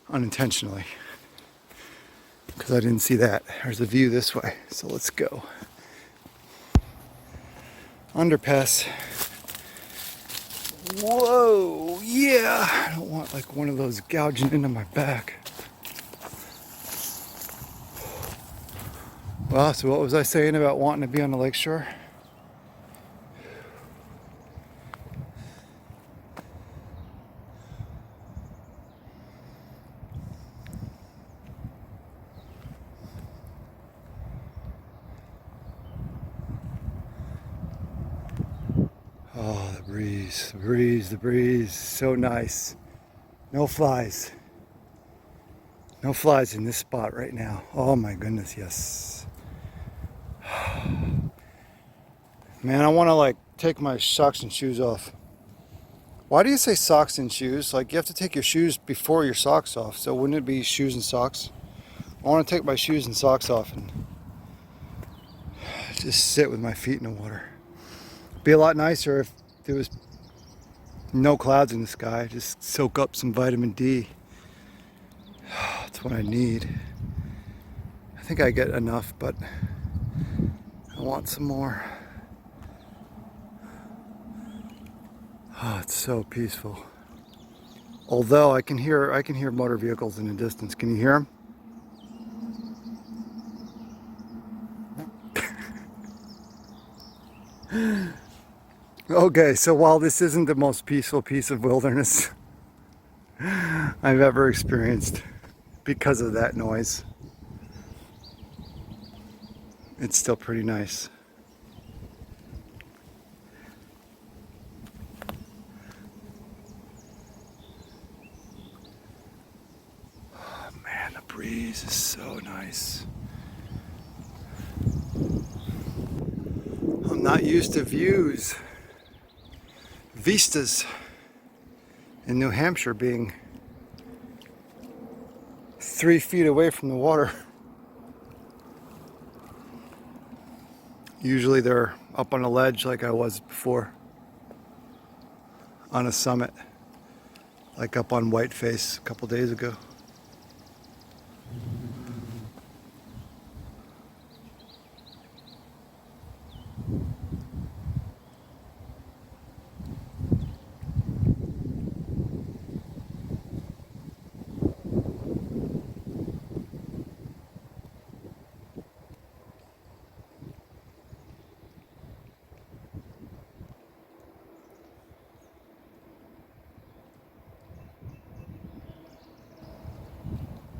unintentionally because I didn't see that. There's a view this way, so let's go. Underpass. Whoa, yeah. I don't want like one of those gouging into my back. Well, so what was I saying about wanting to be on the lakeshore? Oh, the breeze, the breeze, the breeze. So nice. No flies. No flies in this spot right now. Oh my goodness, yes. Man, I want to like take my socks and shoes off. Why do you say socks and shoes? Like you have to take your shoes before your socks off. So wouldn't it be shoes and socks? I want to take my shoes and socks off and just sit with my feet in the water. Be a lot nicer if there was no clouds in the sky. Just soak up some vitamin D. That's what I need. I think I get enough, but I want some more. Oh, it's so peaceful. Although I can hear motor vehicles in the distance. Can you hear them? Okay, so while this isn't the most peaceful piece of wilderness I've ever experienced because of that noise, it's still pretty nice. Oh man, the breeze is so nice. I'm not used to vistas in New Hampshire being 3 feet away from the water. Usually they're up on a ledge like I was before, on a summit, like up on Whiteface a couple days ago.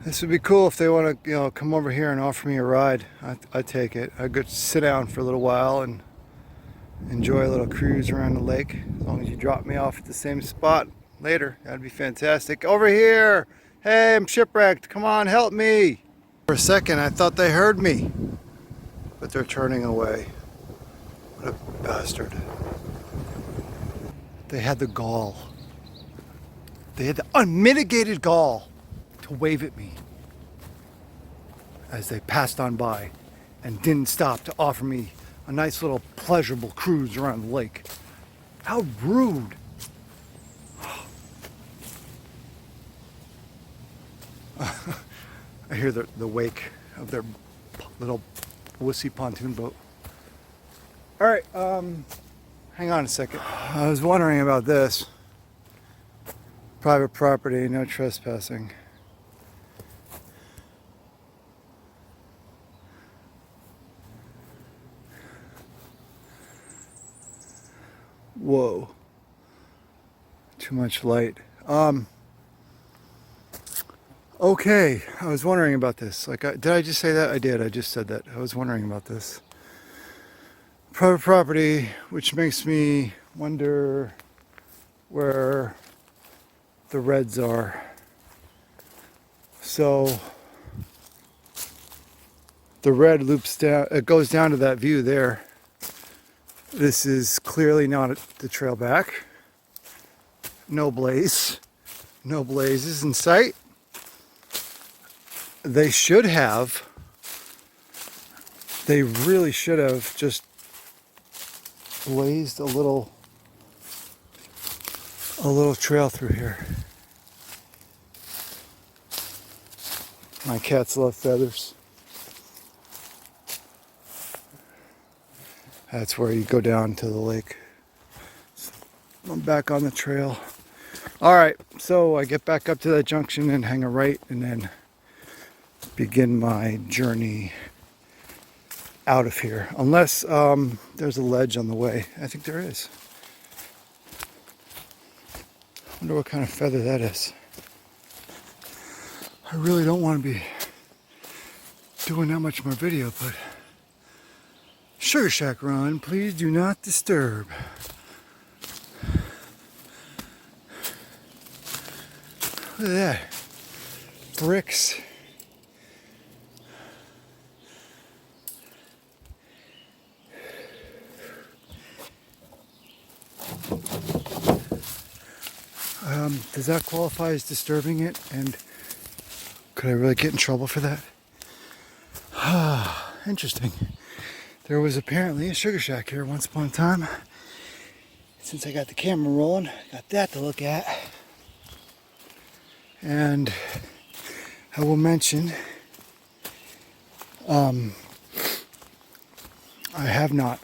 This would be cool if they want to, come over here and offer me a ride. I'd take it. I'd go sit down for a little while and enjoy a little cruise around the lake. As long as you drop me off at the same spot later, that'd be fantastic. Over here! Hey, I'm shipwrecked. Come on, help me! For a second, I thought they heard me, but they're turning away. What a bastard. They had the gall. They had the unmitigated gall to wave at me as they passed on by and didn't stop to offer me a nice little pleasurable cruise around the lake. How rude. I hear the wake of their little wussy pontoon boat. All right, hang on a second. I was wondering about this. Private property, no trespassing. Whoa. Too much light. Okay, I was wondering about this. Did I just say that? I did. I just said that. I was wondering about this. Private property, which makes me wonder where the reds are. So the red loops down, it goes down to that view there. This is clearly not the trail back. No blazes in sight. They really should have just blazed a little trail through here. My cats love feathers. That's where you go down to the lake. So I'm back on the trail. All right, so I get back up to that junction and hang a right and then begin my journey out of here. Unless there's a ledge on the way. I think there is. I wonder what kind of feather that is. I really don't want to be doing that much more video, but Sugar Shack Run, please do not disturb. Look at that. Bricks. Does that qualify as disturbing it? And could I really get in trouble for that? Interesting. There was apparently a sugar shack here once upon a time. Since I got the camera rolling, got that to look at. And I will mention, I have not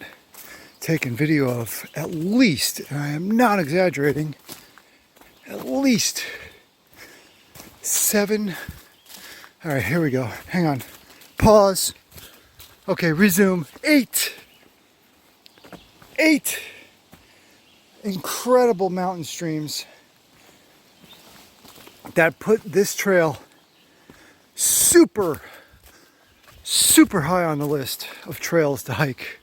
taken video of at least, and I am not exaggerating, at least 7. All right, here we go. Hang on. Pause. Okay, resume. 8 incredible mountain streams that put this trail super high on the list of trails to hike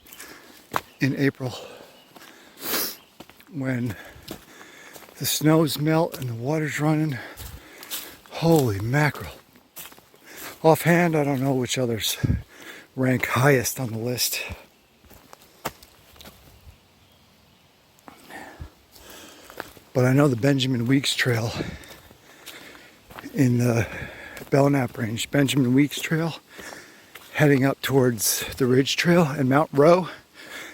in April, when the snows melt and the water's running. Holy mackerel. Offhand, I don't know which others rank highest on the list. But I know the Benjamin Weeks Trail in the Belknap Range, Benjamin Weeks Trail, heading up towards the Ridge Trail and Mount Rowe.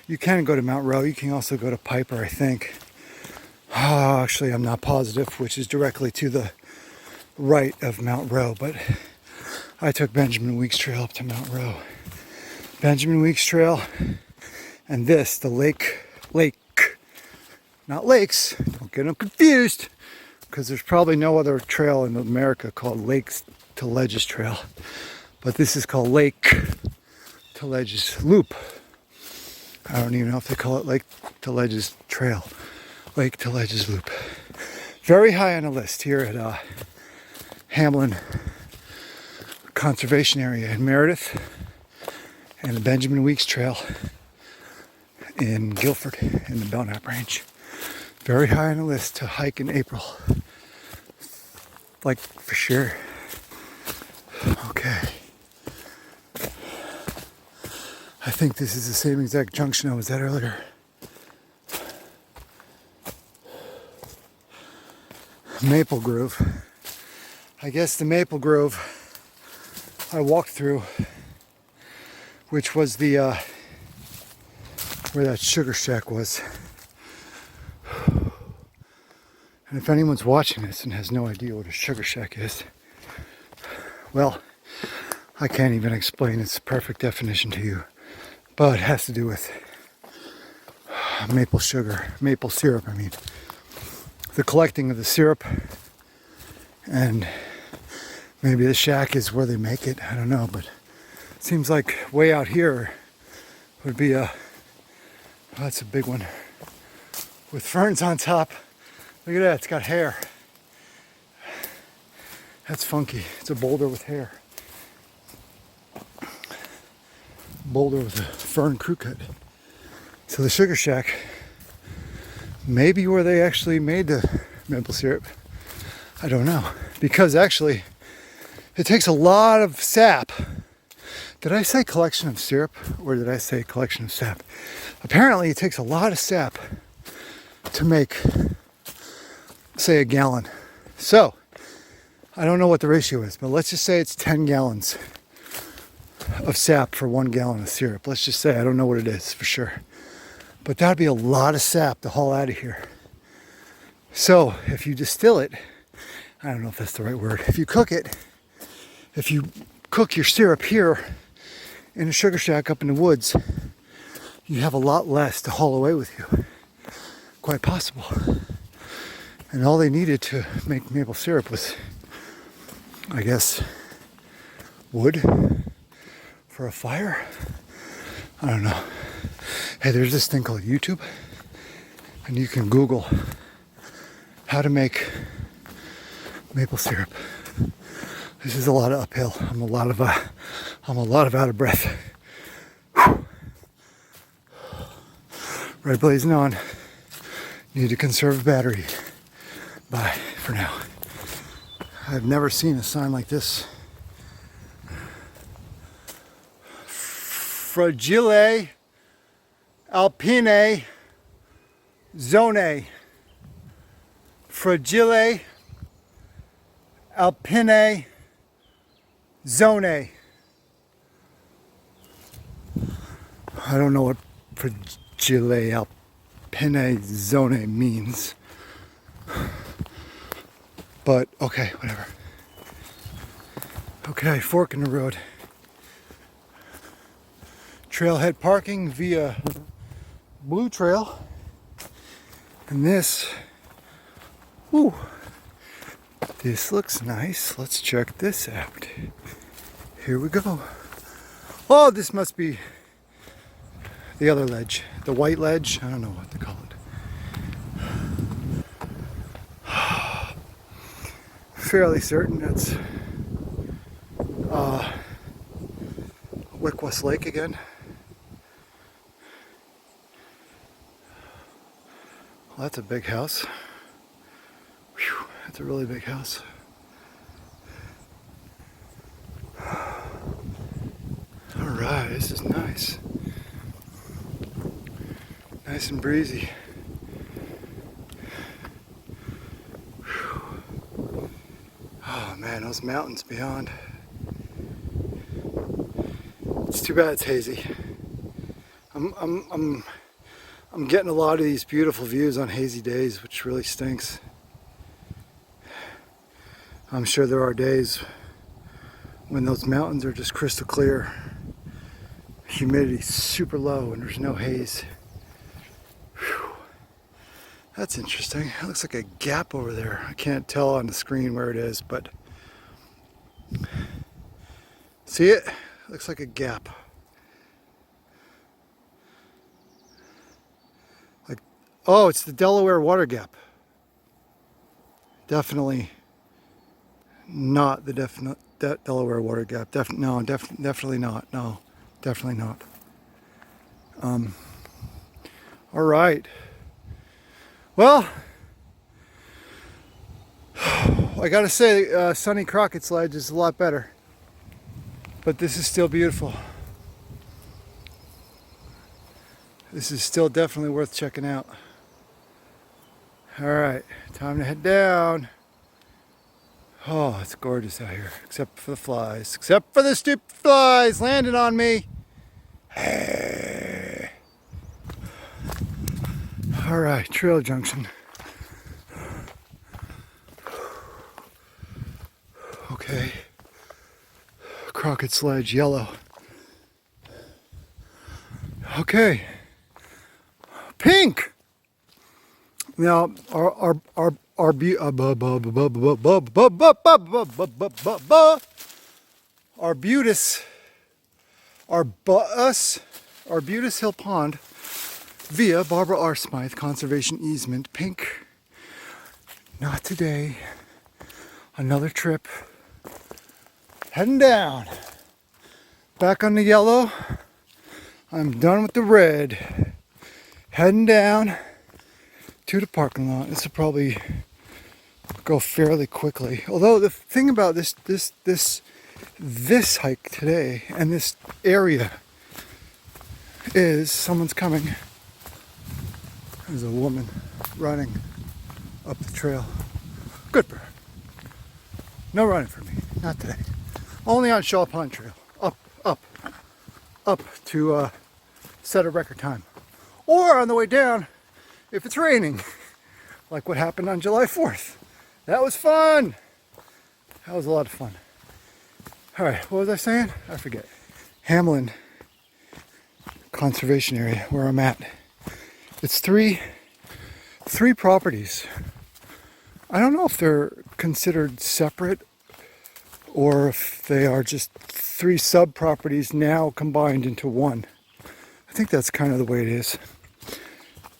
You can go to Mount Rowe. You can also go to Piper, I think. Actually, I'm not positive, which is directly to the right of Mount Rowe, but I took Benjamin Weeks Trail up to Mount Rowe. Benjamin Weeks Trail, and this, the lake, not lakes, don't get them confused, because there's probably no other trail in America called Lakes to Ledges Trail, but this is called Lake to Ledges Loop. I don't even know if they call it Lake to Ledges Trail. Lake to Ledges Loop. Very high on the list here at Hamlin Conservation Area in Meredith, and the Benjamin Weeks Trail in Guilford in the Belknap Range. Very high on the list to hike in April. Like, for sure. Okay. I think this is the same exact junction I was at earlier. Maple Grove. I guess the Maple Grove I walked through, which was the where that sugar shack was. And if anyone's watching this and has no idea what a sugar shack is, well, I can't even explain its perfect definition to you, but it has to do with maple sugar, maple syrup, I mean. The collecting of the syrup, and maybe the shack is where they make it, I don't know, but it seems like way out here would be a, oh, that's a big one, with ferns on top. Look at that, it's got hair. That's funky. It's a boulder with hair. Boulder with a fern crew cut. So the sugar shack, maybe where they actually made the maple syrup. I don't know. Because actually, it takes a lot of sap. Did I say collection of syrup, or did I say collection of sap? Apparently it takes a lot of sap to make, say, a gallon. So, I don't know what the ratio is, but let's just say it's 10 gallons of sap for 1 gallon of syrup. Let's just say, I don't know what it is for sure. But that'd be a lot of sap to haul out of here. So, if you distill it, I don't know if that's the right word. If you cook it, if you cook your syrup here in a sugar shack up in the woods, you have a lot less to haul away with you. Quite possible. And all they needed to make maple syrup was, I guess, wood for a fire. I don't know. Hey, there's this thing called YouTube, and you can Google how to make maple syrup. This is a lot of uphill. I'm a lot of out of breath. Whew. Red blazing on. Need to conserve battery. Bye for now. I've never seen a sign like this. Fragile Alpine Zone. Fragile Alpine Zone. I don't know what Fragile Alpine Zone means. But okay, whatever. Okay, fork in the road. Trailhead parking via Blue Trail. And this, ooh, this looks nice. Let's check this out. Here we go. Oh, this must be the other ledge. The white ledge. I don't know what to call it. Fairly certain that's Wickwest Lake again. Well, that's a big house. Whew, that's a really big house. Alright, this is nice. Nice and breezy. Oh man, those mountains beyond. It's too bad it's hazy. I'm getting a lot of these beautiful views on hazy days, which really stinks. I'm sure there are days when those mountains are just crystal clear. Humidity's super low and there's no haze. Whew. That's interesting. It looks like a gap over there. I can't tell on the screen where it is, but see it? Looks like a gap. Like, oh, it's the Delaware Water Gap. Definitely not the Delaware Water Gap. Definitely not. No, definitely not. All right. Well, I gotta say, Sunny Crockett's Ledge is a lot better, but this is still beautiful. This is still definitely worth checking out. All right, time to head down. Oh, it's gorgeous out here, except for the flies. Except for the stupid flies landing on me. Hey. All right, Trail Junction. Okay. Crockett's Ledge, yellow. Okay. Pink. Now, our Arbutus Hill Pond via Barbara R. Smythe Conservation Easement. Pink. Not today. Another trip. Heading down. Back on the yellow. I'm done with the red. Heading down to the parking lot. This will probably go fairly quickly. Although the thing about this hike today and this area is someone's coming. There's a woman running up the trail. Good for her. No running for me. Not today. Only on Shaw Pond Trail. Up to set a record time. Or on the way down if it's raining. Like what happened on July 4th. That was fun. That was a lot of fun. Alright, what was I saying? I forget. Hamlin Conservation Area, where I'm at. It's three properties. I don't know if they're considered separate or if they are just three sub-properties now combined into one. I think that's kind of the way it is.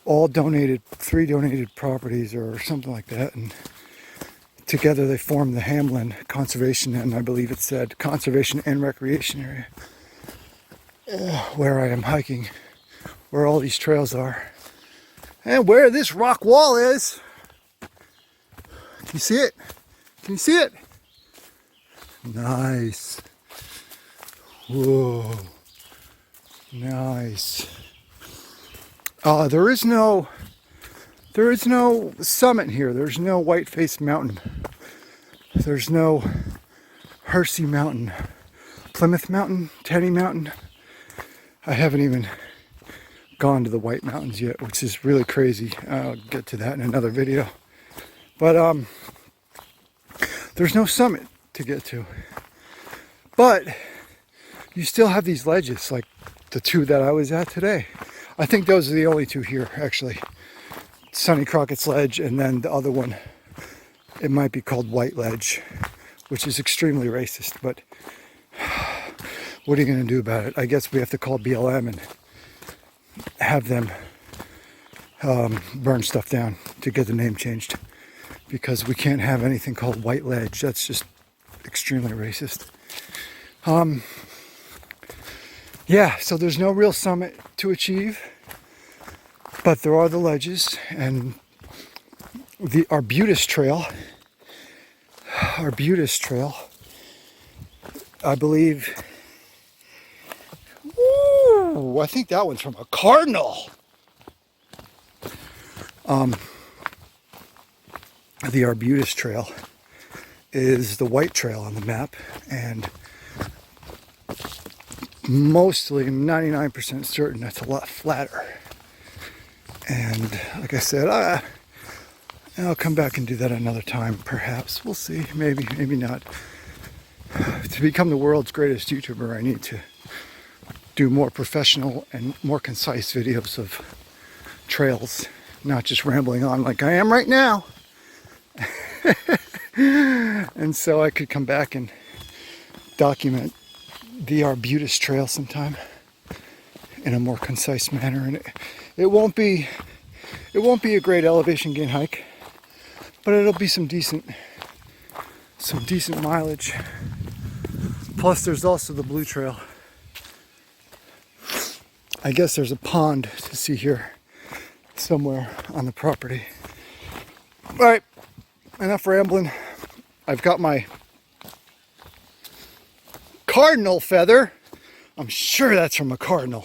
All donated, three donated properties or something like that, and together they form the Hamlin Conservation, and I believe it said Conservation and Recreation Area, where I am hiking, where all these trails are, and where this rock wall is. Can you see it? Can you see it? Nice. Whoa. Nice. There is no There is no summit here. There's no Whiteface Mountain. There's no Hersey Mountain. Plymouth Mountain, Teddy Mountain. I haven't even gone to the White Mountains yet, which is really crazy. I'll get to that in another video. But there's no summit to get to. But you still have these ledges, like the two that I was at today. I think those are the only two here, actually. Sonny Crockett's Ledge, and then the other one, it might be called White Ledge, which is extremely racist, but what are you going to do about it? I guess we have to call BLM and have them burn stuff down to get the name changed, because we can't have anything called White Ledge. That's just extremely racist. Yeah, so there's no real summit to achieve, but there are the ledges, and the Arbutus Trail, I believe. Ooh, I think that one's from a cardinal. The Arbutus Trail is the white trail on the map, and mostly 99% certain that's a lot flatter. And like I said, I'll come back and do that another time, perhaps. We'll see. Maybe not. To become the world's greatest YouTuber, I need to do more professional and more concise videos of trails, not just rambling on like I am right now. And so I could come back and document the Arbutus Trail sometime in a more concise manner, and it won't be a great elevation gain hike, but it'll be some decent mileage. Plus there's also the Blue Trail. I guess there's a pond to see here somewhere on the property. All right, enough rambling. I've got my cardinal feather. I'm sure that's from a cardinal,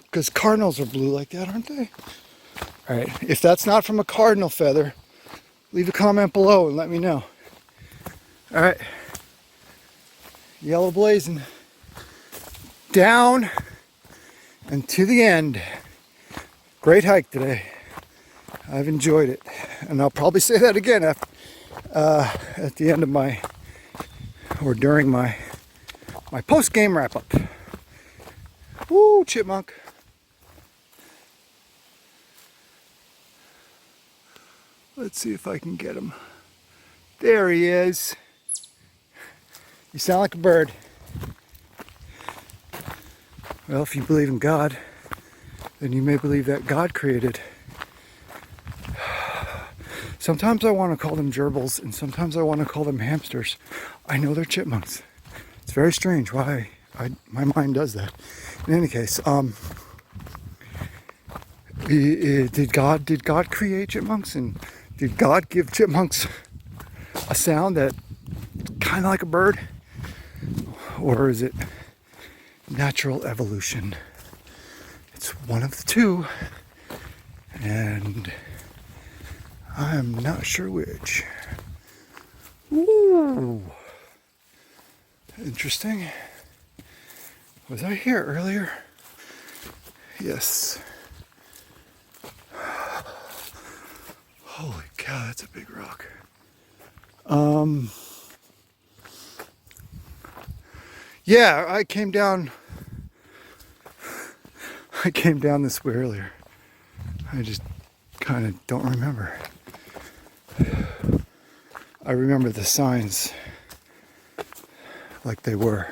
because cardinals are blue like that, aren't they? All right, if that's not from a cardinal feather, leave a comment below and let me know. All right, yellow blazing down and to the end. Great hike today. I've enjoyed it, and I'll probably say that again after, at the end of my, or during my post-game wrap-up. Woo, chipmunk. Let's see if I can get him. There he is. You sound like a bird. Well, if you believe in God, then you may believe that God created. Sometimes I want to call them gerbils, and sometimes I want to call them hamsters. I know they're chipmunks. It's very strange why my mind does that. In any case, did God create chipmunks, and did God give chipmunks a sound that kind of like a bird, or is it natural evolution? It's one of the two, and I'm not sure which. Ooh. Interesting. Was I here earlier? Yes. Holy cow, that's a big rock. Yeah, I came down this way earlier. I just kind of don't remember. I remember the signs like they were.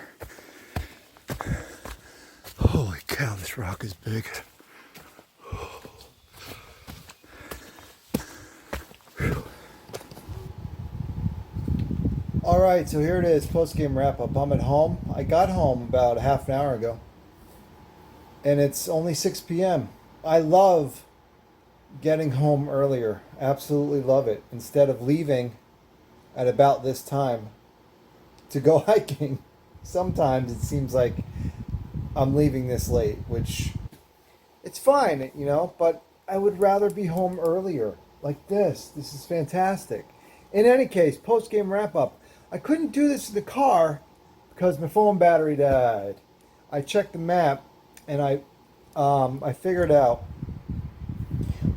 Holy cow, this rock is big. Alright, so here it is, post-game wrap-up. I'm at home. I got home about a half an hour ago. And it's only 6 p.m. I love getting home earlier. Absolutely love it. Instead of leaving at about this time to go hiking, sometimes it seems like I'm leaving this late, which it's fine, you know, but I would rather be home earlier. like this. This is fantastic. In any case, post-game wrap-up. I couldn't do this in the car because my phone battery died. I checked the map and I figured out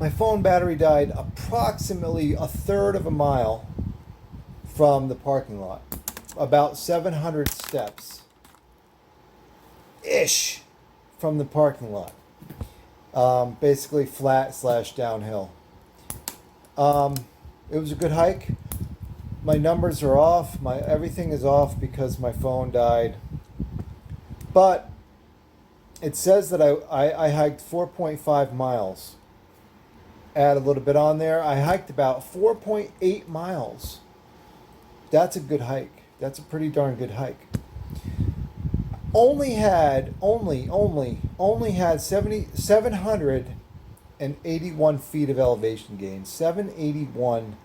my phone battery died approximately a third of a mile from the parking lot. About 700 steps ish from the parking lot. Basically flat / downhill. It was a good hike. My numbers are off. My everything is off because my phone died. But it says that I hiked 4.5 miles. Add a little bit on there. I hiked about 4.8 miles. That's a good hike. That's a pretty darn good hike. Only had 781 feet of elevation gain. 781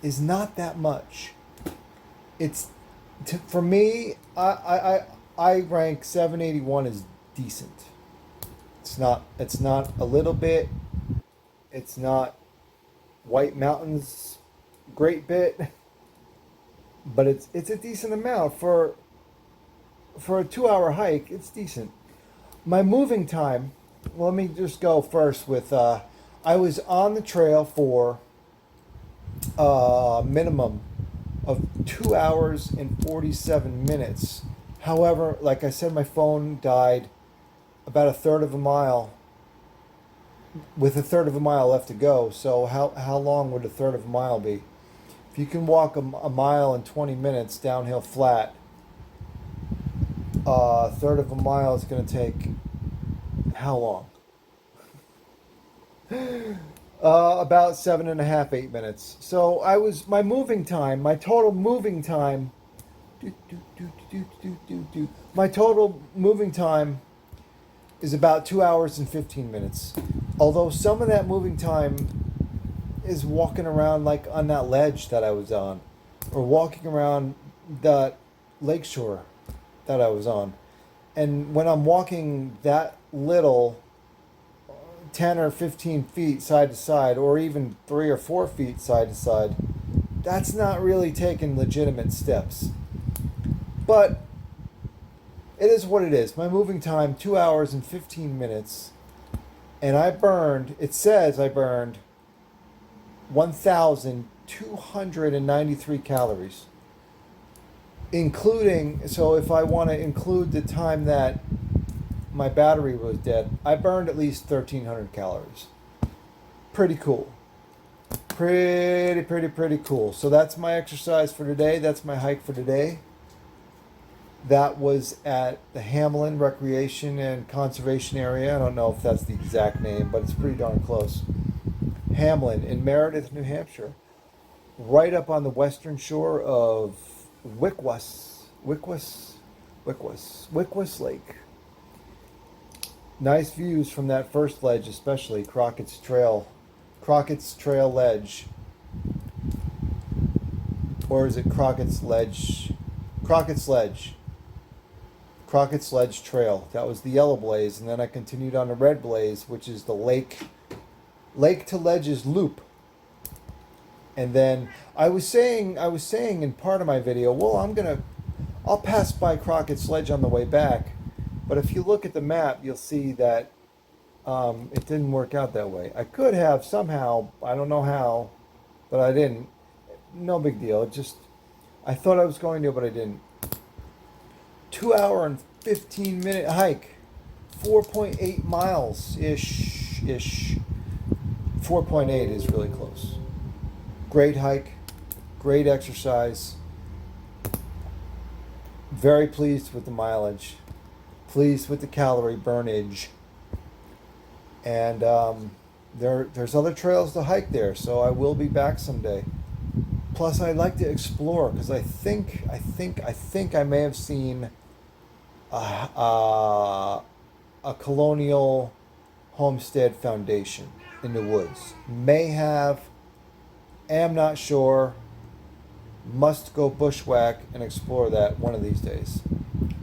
is not that much. It's for me. I rank 781 as decent. It's not a little bit. It's not White Mountains great bit, but it's a decent amount for a 2-hour hike. It's decent. My moving time. Well, let me just go first with. I was on the trail for a minimum of 2 hours and 47 minutes. However, like I said, my phone died about a third of a mile. With a third of a mile left to go, so how long would a third of a mile be? If you can walk a mile in 20 minutes downhill flat, a third of a mile is going to take how long? About 7.5, 8 minutes. So my moving time, my total moving time, my total moving time is about 2 hours and 15 minutes. Although some of that moving time is walking around like on that ledge that I was on, or walking around that lakeshore that I was on. And when I'm walking that little, 10 or 15 feet side to side, or even 3 or 4 feet side to side, that's not really taking legitimate steps. But it is what it is. My moving time, 2 hours and 15 minutes. And it says I burned 1,293 calories. Including, so if I want to include the time that my battery was dead, I burned at least 1,300 calories. Pretty cool. Pretty cool. So that's my exercise for today. That's my hike for today. That was at the Hamlin Recreation and Conservation Area. I don't know if that's the exact name, but it's pretty darn close. Hamlin in Meredith, New Hampshire. Right up on the western shore of Wickwus Lake. Nice views from that first ledge, especially Crockett's Trail Ledge. Or is it Crockett's Ledge? Crockett's Ledge Trail. That was the yellow blaze, and then I continued on the red blaze, which is the Lake to Ledges loop. And then I was saying in part of my video, well, I'll pass by Crockett's Ledge on the way back. But if you look at the map, you'll see that it didn't work out that way. I could have somehow, I don't know how, but I didn't. No big deal. I thought I was going to, but I didn't. 2 hour and 15 minute hike. 4.8 miles ish. 4.8 is really close. Great hike. Great exercise. Very pleased with the mileage. Pleased with the calorie burnage. And there's other trails to hike there, so I will be back someday. Plus, I like to explore because I think I may have seen a colonial homestead foundation in the woods. May have, am not sure. Must go bushwhack and explore that one of these days.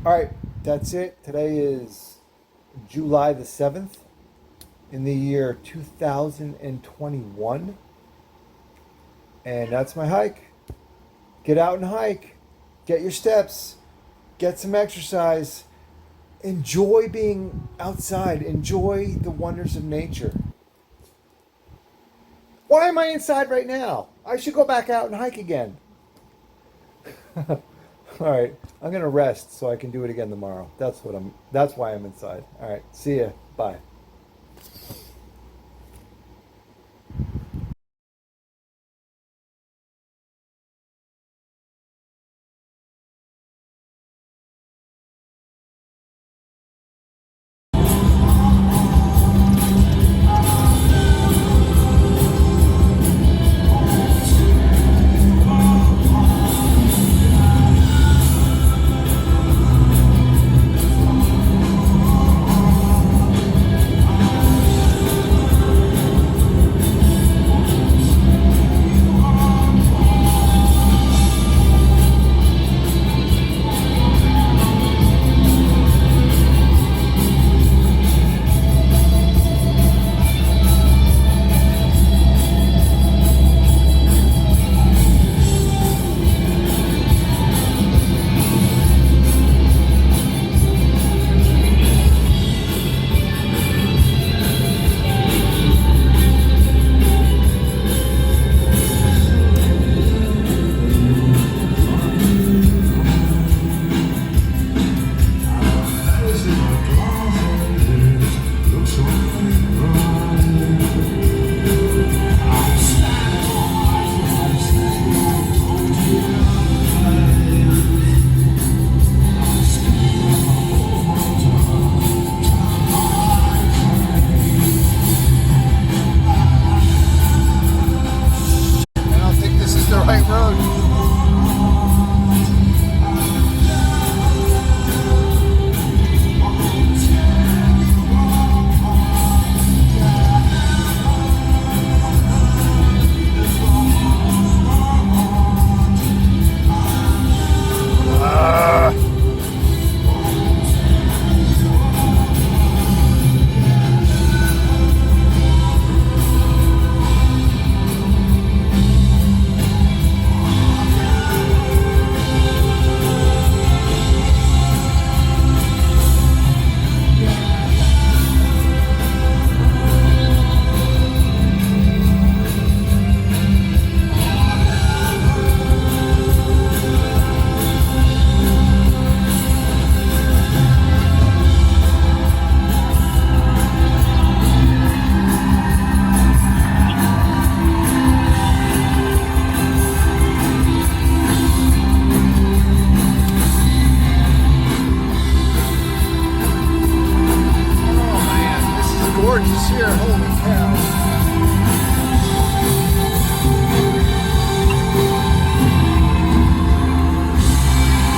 All right, that's it. Today is July the 7th in the year 2021. And that's my hike. Get out and hike. Get your steps. Get some exercise. Enjoy being outside. Enjoy the wonders of nature. Why am I inside right now? I should go back out and hike again. All right, I'm gonna rest so I can do it again tomorrow. That's why I'm inside. All right, see ya. Bye.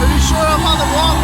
Pretty sure I'm on the wrong